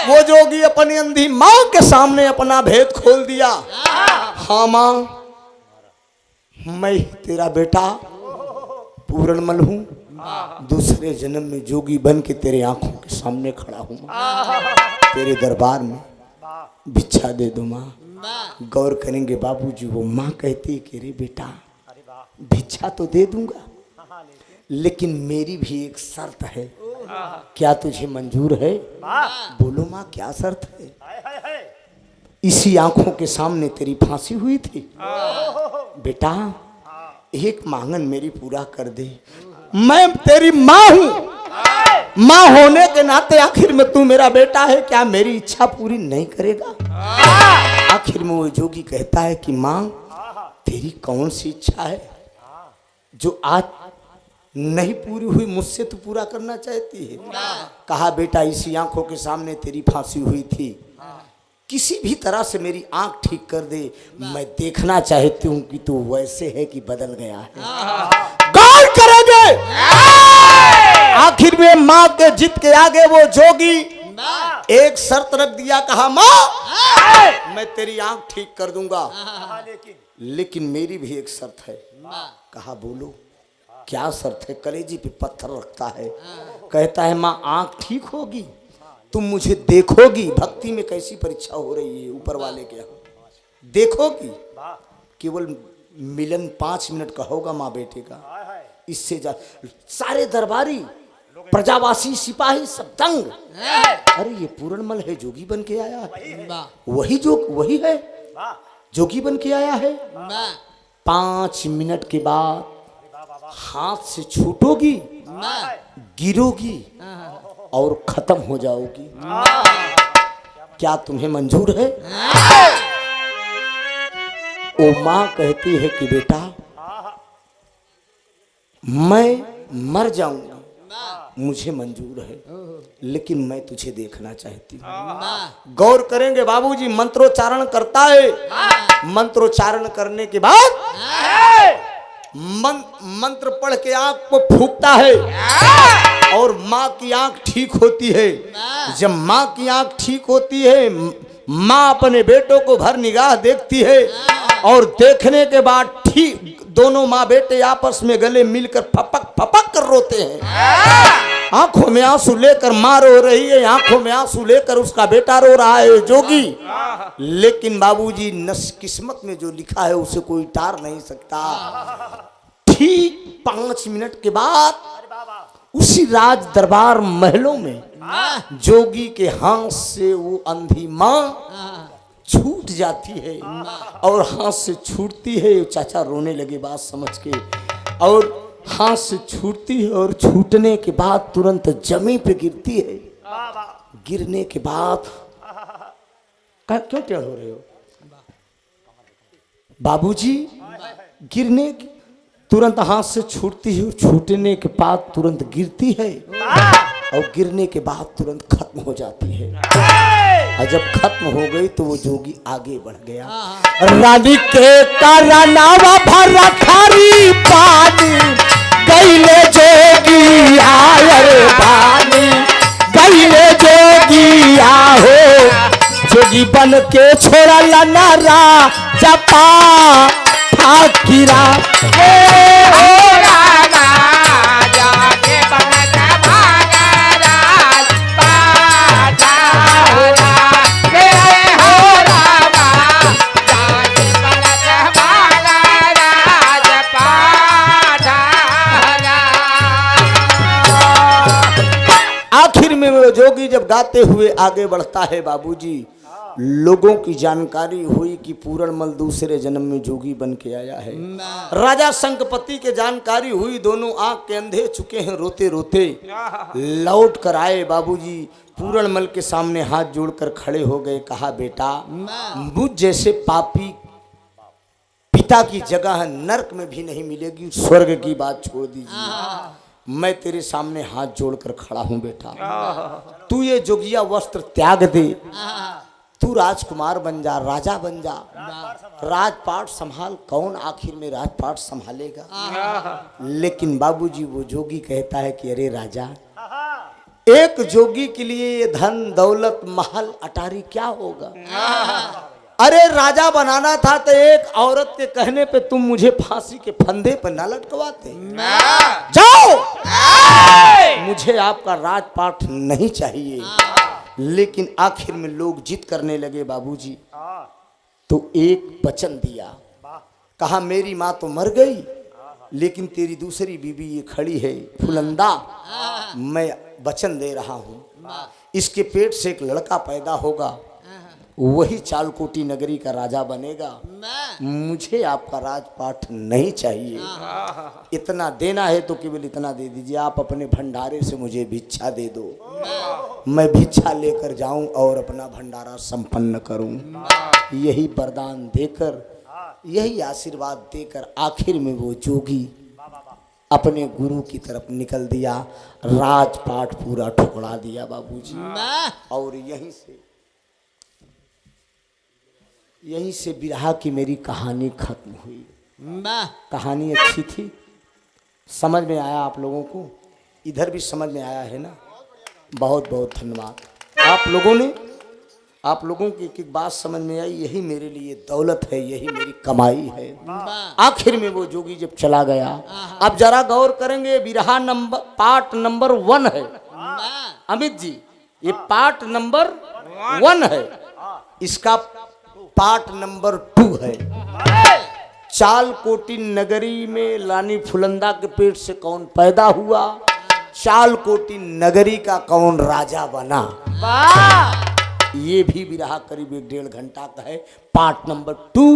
वो जोगी अपनी अंधी माँ के सामने अपना भेद खोल दिया। हाँ माँ, मैं तेरा बेटा पूरनमल हूँ, दूसरे जन्म में जोगी बन के तेरे आंखों के सामने खड़ा हूँ, तेरे दरबार में भिक्षा दे दो माँ। गौर करेंगे बाबूजी, वो माँ कहती कि रे बेटा, भिक्षा तो दे दूंगा, लेकिन मेरी भी एक शर्त है, क्या तुझे मंजूर है? बोलो माँ, क्या शर्त है? इसी आंखों के सामने तेरी फांसी हुई थी बेटा, एक मांगन मेरी पूरा कर दे। मैं तेरी माँ हूं, माँ होने के नाते आखिर में तू मेरा बेटा है, क्या मेरी इच्छा पूरी नहीं करेगा? आखिर में वो जोगी कहता है कि माँ, तेरी कौन सी इच्छा है जो आज नहीं पूरी हुई, मुझसे तू पूरा करना चाहती है? कहा बेटा, इसी आंखों के सामने तेरी फांसी हुई थी, किसी भी तरह से मेरी आंख ठीक कर दे, मैं देखना चाहती हूँ कि तू वैसे है कि बदल गया है। गौर करेंगे, आखिर में माँ के जिद के आगे वो जोगी एक शर्त रख दिया। कहा माँ, मैं तेरी आंख ठीक कर दूंगा, लेकिन मेरी भी एक शर्त है। कहा बोलो, क्या शर्त है? कलेजी पे पत्थर रखता है, कहता है माँ, आंख ठीक होगी, तुम मुझे देखोगी, भक्ति में कैसी परीक्षा हो रही है ऊपर वाले के यहाँ, देखोगी, केवल मिलन 5 मिनट का होगा माँ बेटे का, इससे जा सारे दरबारी, प्रजावासी, सिपाही सब दंग। अरे ये पूरनमल है, जोगी बन के आया है, वही है जोगी बन के आया है। 5 मिनट के बाद हाथ से छूटोगी, गिरोगी और खत्म हो जाओगी, क्या तुम्हें मंजूर है? ओ माँ कहती है कि बेटा, मैं मर जाऊंगा मुझे मंजूर है, लेकिन मैं तुझे देखना चाहती हूँ। वाह गौर करेंगे बाबूजी, मंत्रोच्चारण करता है। मंत्रोच्चारण करने के बाद मंत्र पढ़ के आंख को फूकता है और माँ की आंख ठीक होती है। जब माँ की आंख ठीक होती है, माँ अपने बेटों को भर निगाह देखती है और देखने के बाद ठीक दोनों माँ बेटे आपस में गले मिलकर फपक फपक कर रोते हैं। आंखों में आंसू लेकर माँ रो रही है, आंखों में आंसू लेकर उसका बेटा रो रहा है जोगी। लेकिन बाबूजी नस किस्मत में जो लिखा है उसे कोई टार नहीं सकता। ठीक 5 मिनट के बाद उसी राज दरबार महलों में जोगी के हाथ से वो अंधी माँ छूट जाती है और हाथ से छूटती है। चाचा रोने लगे बात समझ के, और हाथ से छूटती है और छूटने के बाद तुरंत जमीन पे गिरती है। गिरने के बाद क्यों टेढ़ हो रहे हो बाबूजी? गिरने की तुरंत हाथ से छूटती है और छूटने के बाद तुरंत गिरती है और गिरने के बाद तुरंत खत्म हो जाती है। और जब खत्म हो गई तो वो जोगी आगे बढ़ गया। रानी के कारनामा भरा खारी पानी गईले जोगी आये पानी गईले जोगी आहो जोगी बन के छोड़ा लनारा जपा ठाकिरा आखिर में वो जोगी जब गाते हुए आगे बढ़ता है बाबूजी, लोगों की जानकारी हुई कि पूरणमल दूसरे जन्म में जोगी बन के आया है। राजा शंखपति के जानकारी हुई, दोनों आंख के अंधे चुके हैं रोते रोते। लौट कर आए बाबूजी, पूरणमल के सामने हाथ जोड़कर खड़े हो गए। कहा बेटा, मुझ जैसे पापी पिता की जगह नरक में भी नहीं मिलेगी, स्वर्ग की बात छोड़ दीजिए। मैं तेरे सामने हाथ जोड़कर खड़ा हूं बेटा, तू ये जोगिया वस्त्र त्याग दे, तू राजकुमार बन जा, राजा बन जा, राजपाट संभाल। कौन आखिर में राजपाट संभालेगा? लेकिन बाबूजी वो जोगी कहता है कि अरे राजा, एक जोगी के लिए ये धन दौलत महल अटारी क्या होगा? अरे राजा बनाना था तो एक औरत के कहने पे तुम मुझे फांसी के फंदे पर ना लटकवाते। जाओ, मुझे आपका राजपाट नहीं चाहिए। लेकिन आखिर में लोग जिद करने लगे बाबूजी, तो एक वचन दिया। कहा मेरी माँ तो मर गई, लेकिन तेरी दूसरी बीवी ये खड़ी है फुलंदा, मैं वचन दे रहा हूँ, इसके पेट से एक लड़का पैदा होगा, वही चालकोटी नगरी का राजा बनेगा। मुझे आपका राजपाट नहीं चाहिए। इतना देना है तो केवल इतना दे दीजिए, आप अपने भंडारे से मुझे भिक्षा दे दो, मैं भिक्षा लेकर जाऊं और अपना भंडारा संपन्न करूं। यही वरदान देकर, यही आशीर्वाद देकर आखिर में वो जोगी अपने गुरु की तरफ निकल दिया। राजपाट पूरा ठुकरा दिया बाबूजी। और यहीं से बिरहा की मेरी कहानी खत्म हुई। कहानी अच्छी थी, समझ में आया आप लोगों को? इधर भी समझ में आया है ना? बहुत बहुत धन्यवाद आप लोगों की एक बात समझ में आई। यही मेरे लिए दौलत है, यही मेरी कमाई है। आखिर में वो जोगी जब चला गया, अब जरा गौर करेंगे, बिरहा पार्ट नंबर 1 है अमित जी, ये पार्ट नंबर 1 है, इसका पार्ट नंबर 2 है। चालकोटी नगरी में रानी फुलंदा के पेट से कौन पैदा हुआ, चालकोटी नगरी का कौन राजा बना, ये भी बिरहा करीब 1.5 घंटा का है। पार्ट नंबर 2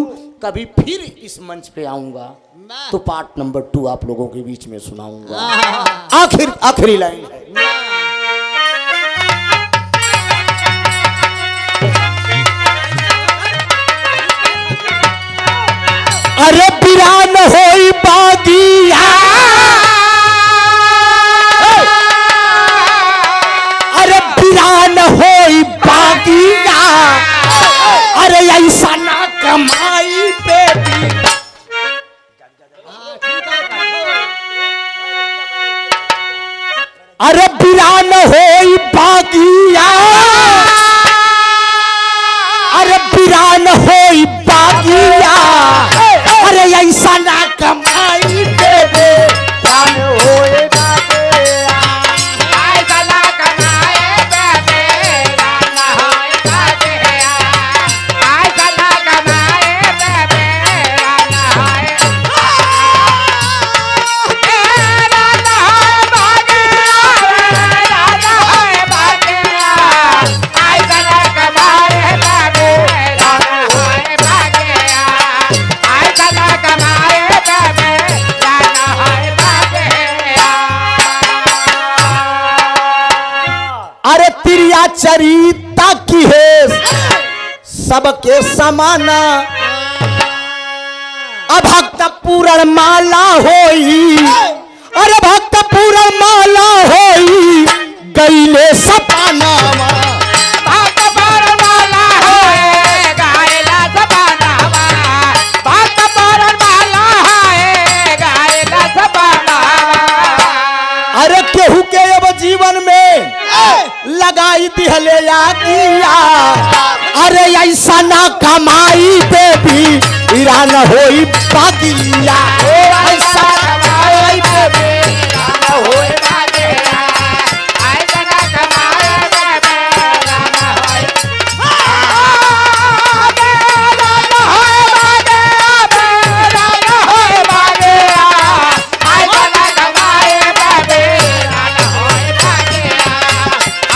कभी फिर इस मंच पे आऊंगा तो पार्ट नंबर 2 आप लोगों के बीच में सुनाऊंगा। आखिरी लाइन है, अरे बिरान होई बागिया सबके समाना अभक्त पूरण माला होई, अरे भक्त पूरण माला होई गईले सपाना भक्त पूरण माला होए गायला सपानावा, भक्त पूरण माला होए गायला सपानावा। अरे केहू के अब जीवन में लगाई दिहले या किया, अरे ऐसा ना कमाई पे भी ईरान होई बागिया, ऐसा कमाई पे बेरा होए बागेरा, ऐसा ना कमाई पे बेरा होए, बेरा होए बागेरा, ऐसा ना कमाई पे बेरा होए बागेरा,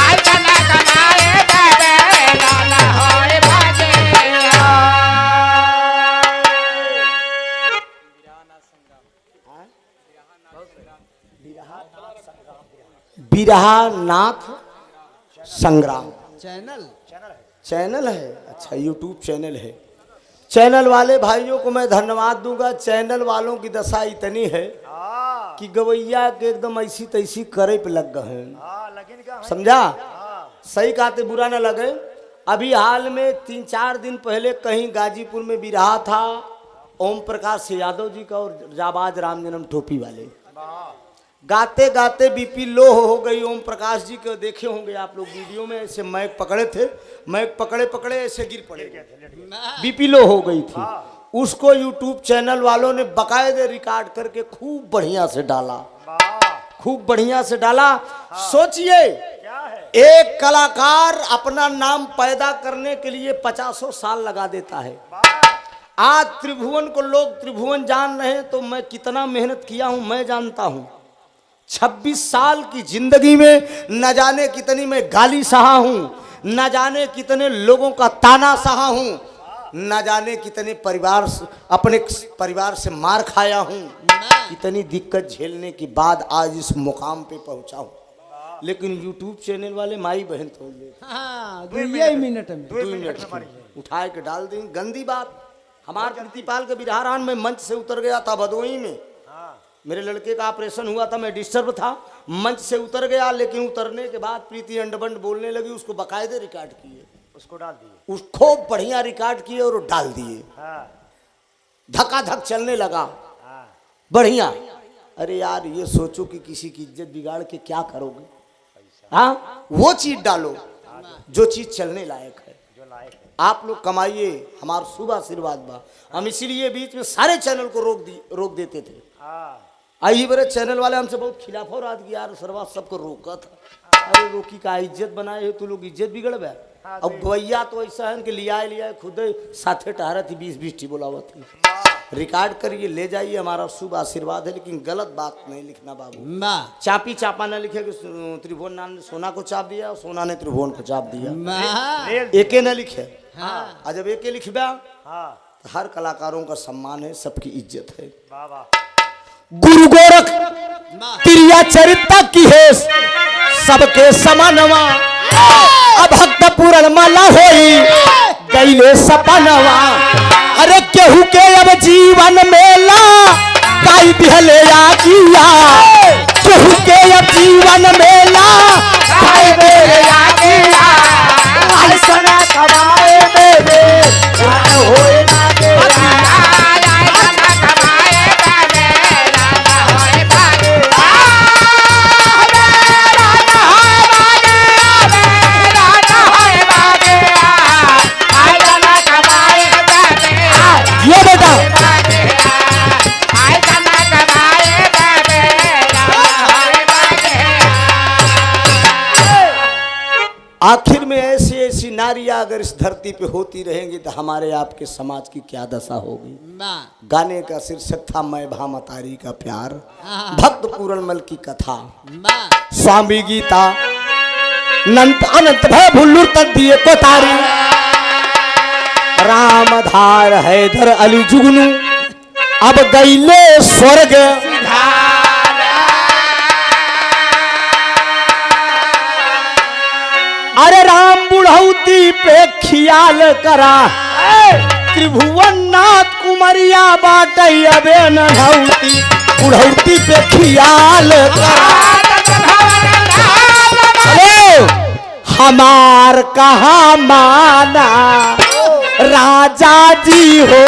ऐसा ना कमाई पे बेरा होए बागेरा। बिरहा नाथ संग्राम चैनल चैनल है। अच्छा यूट्यूब चैनल है। चैनल वाले भाइयों को मैं धन्यवाद दूंगा। चैनल वालों की दशा इतनी है कि गवैया के एकदम ऐसी तैसी करे पे लग गए हैं, समझा। सही कहते, बुरा ना लगे। अभी हाल में 3-4 दिन पहले कहीं गाजीपुर में बिरहा था ओम प्रकाश यादव जी का और जाबाज राम जन्म टोपी वाले। गाते गाते बीपी लो हो गई ओम प्रकाश जी को, देखे होंगे आप लोग वीडियो में। ऐसे मैक पकड़े थे, मैक पकड़े पकड़े ऐसे गिर पड़े, बीपी लो हो गई थी। उसको यूट्यूब चैनल वालों ने बकायदे रिकॉर्ड करके खूब बढ़िया से डाला, खूब बढ़िया से डाला। सोचिए एक कलाकार अपना नाम पैदा करने के लिए 50 साल लगा देता है। आज त्रिभुवन को लोग त्रिभुवन जान रहे हैं तो मैं कितना मेहनत किया हूं मैं जानता हूं। 26 साल की जिंदगी में न जाने कितनी मैं गाली सहा हूं, न जाने कितने लोगों का ताना सहा हूं, न जाने कितने अपने परिवार से मार खाया हूं, कितनी दिक्कत झेलने के बाद आज इस मुकाम पे पहुंचा हूं। लेकिन यूट्यूब चैनल वाले माई बहन थोड़ देते, हाँ 2 मिनट में 2 मिनट उठा के डाल दें। गंदी बात। हमारे प्रीतिपाल के बिरहारान में मंच से उतर गया था भदोही में। मेरे लड़के का ऑपरेशन हुआ था, मैं डिस्टर्ब था, मंच से उतर गया। लेकिन उतरने के बाद प्रीति अंडबंड बोलने लगी, उसको बकायदे रिकॉर्ड किए, उसको डाल दिए, उसको बढ़िया रिकॉर्ड किए और डाल दिए। धक्का-धक चलने लगा बढ़िया। अरे यार ये सोचो कि किसी की इज्जत बिगाड़ के क्या करोगे। हाँ वो चीज डालो जो चीज चलने लायक है। आप लोग कमाइए, हमारा शुभ आशीर्वाद बा। हम इसीलिए बीच में सारे चैनल को रोक देते थे। आई बड़े चैनल वाले हमसे बहुत खिलाफ हो रहा था, यार सरवा सबको रोका था। अरे रोकी का इज्जत बनाए हो तू लोग, इज्जत बिगड़ गया। अब गवैया तो ऐसा है कि लिया खुद साथे टहरा थी, 20-20 टी बोलावा थी। रिकॉर्ड करिए ले जाइए, हमारा शुभ आशीर्वाद है। लेकिन गलत बात नहीं लिखना बाबू। चापी चापा न लिखे कि त्रिभुवन ने सोना को चाप दिया और सोना ने त्रिभुवन को चाप दिया, एके न लिखे। हाँ। जब एके लिखबा तो हर कलाकारों का सम्मान है, सबकी इज्जत है। गुरु गोरख प्रिया चरित्र की है सबके समानवा, अभक्त पूरण माला होई गईले सपनवा। अरे केहू के अब जीवन मेला काई दिहले आ किया, केहू के अब जीवन मेला काई दिहले आ किया, ऐसा ना कमाए मेरे होए ना आखिर में ऐसी ऐसी नारियां अगर इस धरती पे होती रहेंगी तो हमारे आपके समाज की क्या दशा होगी। गाने का शीर्षक था मैं भामतारी का प्यार, भक्त पूरणमल की कथा। स्वामी गीता नंत अनंत भय भुल्लुर तक दिए को तारी, रामधार हैदर अली जुगनू अब गईले स्वर्ग। अरे राम बुढ़ा बुढ़ौती पे खियाल करा त्रिभुवन नाथ कुमरिया बाटई अबे नौती बुढ़ौती पे खियाल करा अरे हमार कहा माना राजा जी हो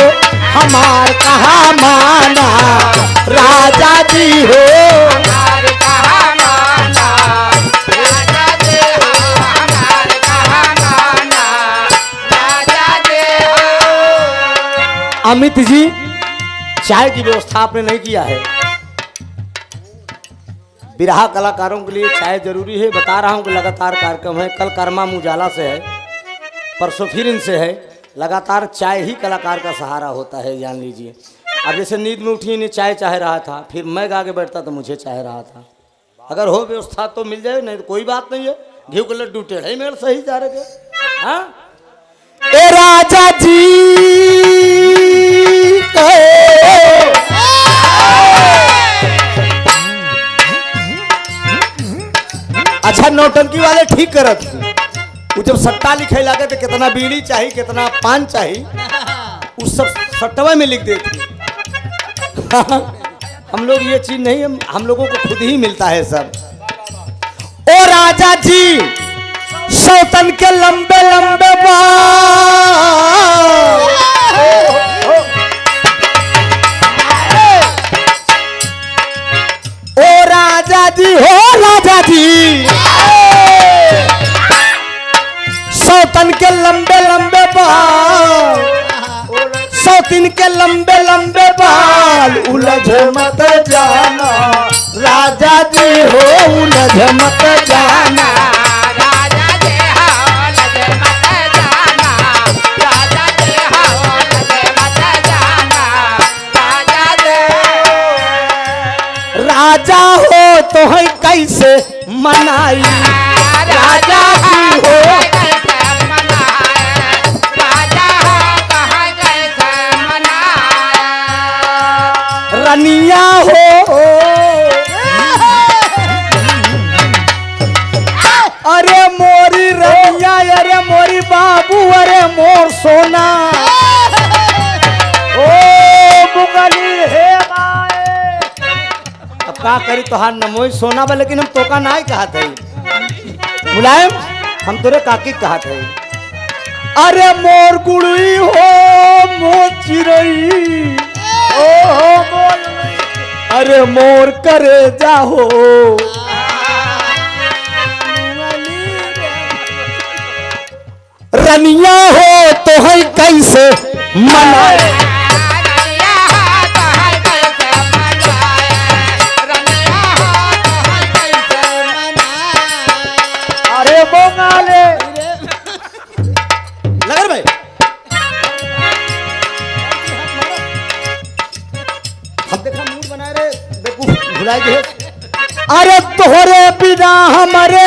हमार कहा माना राजा जी हो अमित जी चाय की व्यवस्था आपने नहीं किया है। बिरहा कलाकारों के लिए चाय जरूरी है। बता रहा हूं कि लगातार कार्यक्रम है। कल कर्मा मुजाला से है, परसों फिर इनसे है। लगातार चाय ही कलाकार का सहारा होता है, जान लीजिए। अब जैसे नींद में उठी इन्हें चाय चाह रहा था, फिर मैं आगे बैठता तो मुझे चाह रहा था। अगर हो व्यवस्था तो मिल जाए, नहीं तो कोई बात नहीं है। घी के लड्डू टेढ़े ही मेल सही जा रहे थे। हाँ ए राजा जी अच्छा नौटंकी वाले ठीक करत वो जब सट्टा लिखे लागे तो कितना बीड़ी चाहिए कितना पान चाहिए उस सब सट्टवा में लिख देते। हम लोग ये चीज नहीं, हम लोगों को खुद ही मिलता है सब। ओ राजा जी सौतन के लंबे लंबे बाल ओ राजा जी हो राजा जी सौतन के लंबे लंबे बाल सौतिन के लंबे लंबे बाल उलझ मत जाना राजा जी हो उलझ मत जाना राजा हो तो है कैसे मनाई राजा जी हो रनिया हो अरे मोरी रनिया अरे मोरी बाबू अरे मोर सोना ओ मुगली हे अब का करी तोहार नमोई सोना बा, लेकिन हम तोका ना कहा थे मुलायम, हम तोरे काकी कहा थे। अरे मोर गुड़ई हो मोर चिरई ओ हो मोर अरे मोर करे जाहो रनिया हो तो है कैसे मनाए लगर भाई हम देखा मूड बनाए रे बेकूफ भुलाए गए। अरे तोहरे बिना हमारे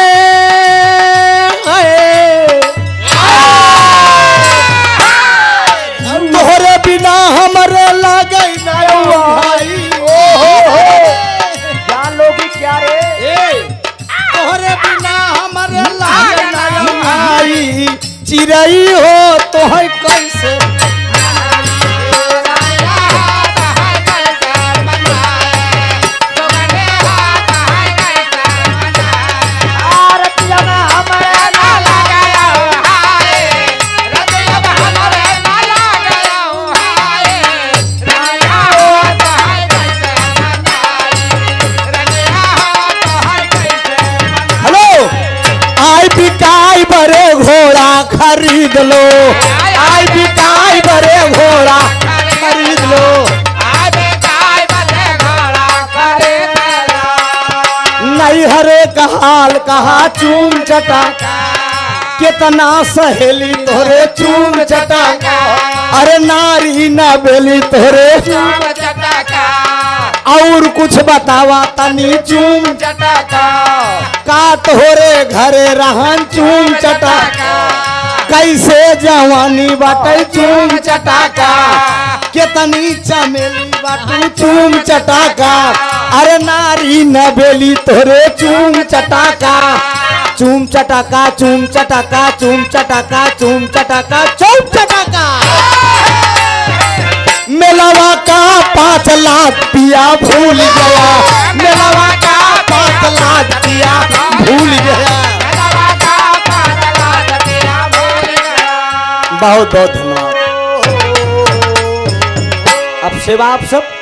तोहरे बिना हमारे लागे भाई जान लोगी क्या रे तोहरे बिना हमारे लागे भाई चिरई हो तो है कैसे बिकाई बरे घोड़ा खरीद लो आई बिकाई बरे घोड़ा खरीद लो नहीं हरे कहाल कहा चूम चटा कितना सहेली तोरे चूम चटा अरे नारी ना बेली तोरे और कुछ बतावा तनी चूम चटाका का तोरे घरे रहन चूम चटाका कैसे जवानी बाटे चूम चटाका कितनी चमेली बाटू चूम चटाका अरे नारी न बेली तोरे चूम चटाका चूम चटाका चूम चटाका चूम चटाका चूम चटाका चूम चटाका मेलावा का 5 लाख पिया भूल गया मेलावा का 5 लाख पिया भूल गया। बहुत बहुत धन्यवाद। अब सेवा आप सब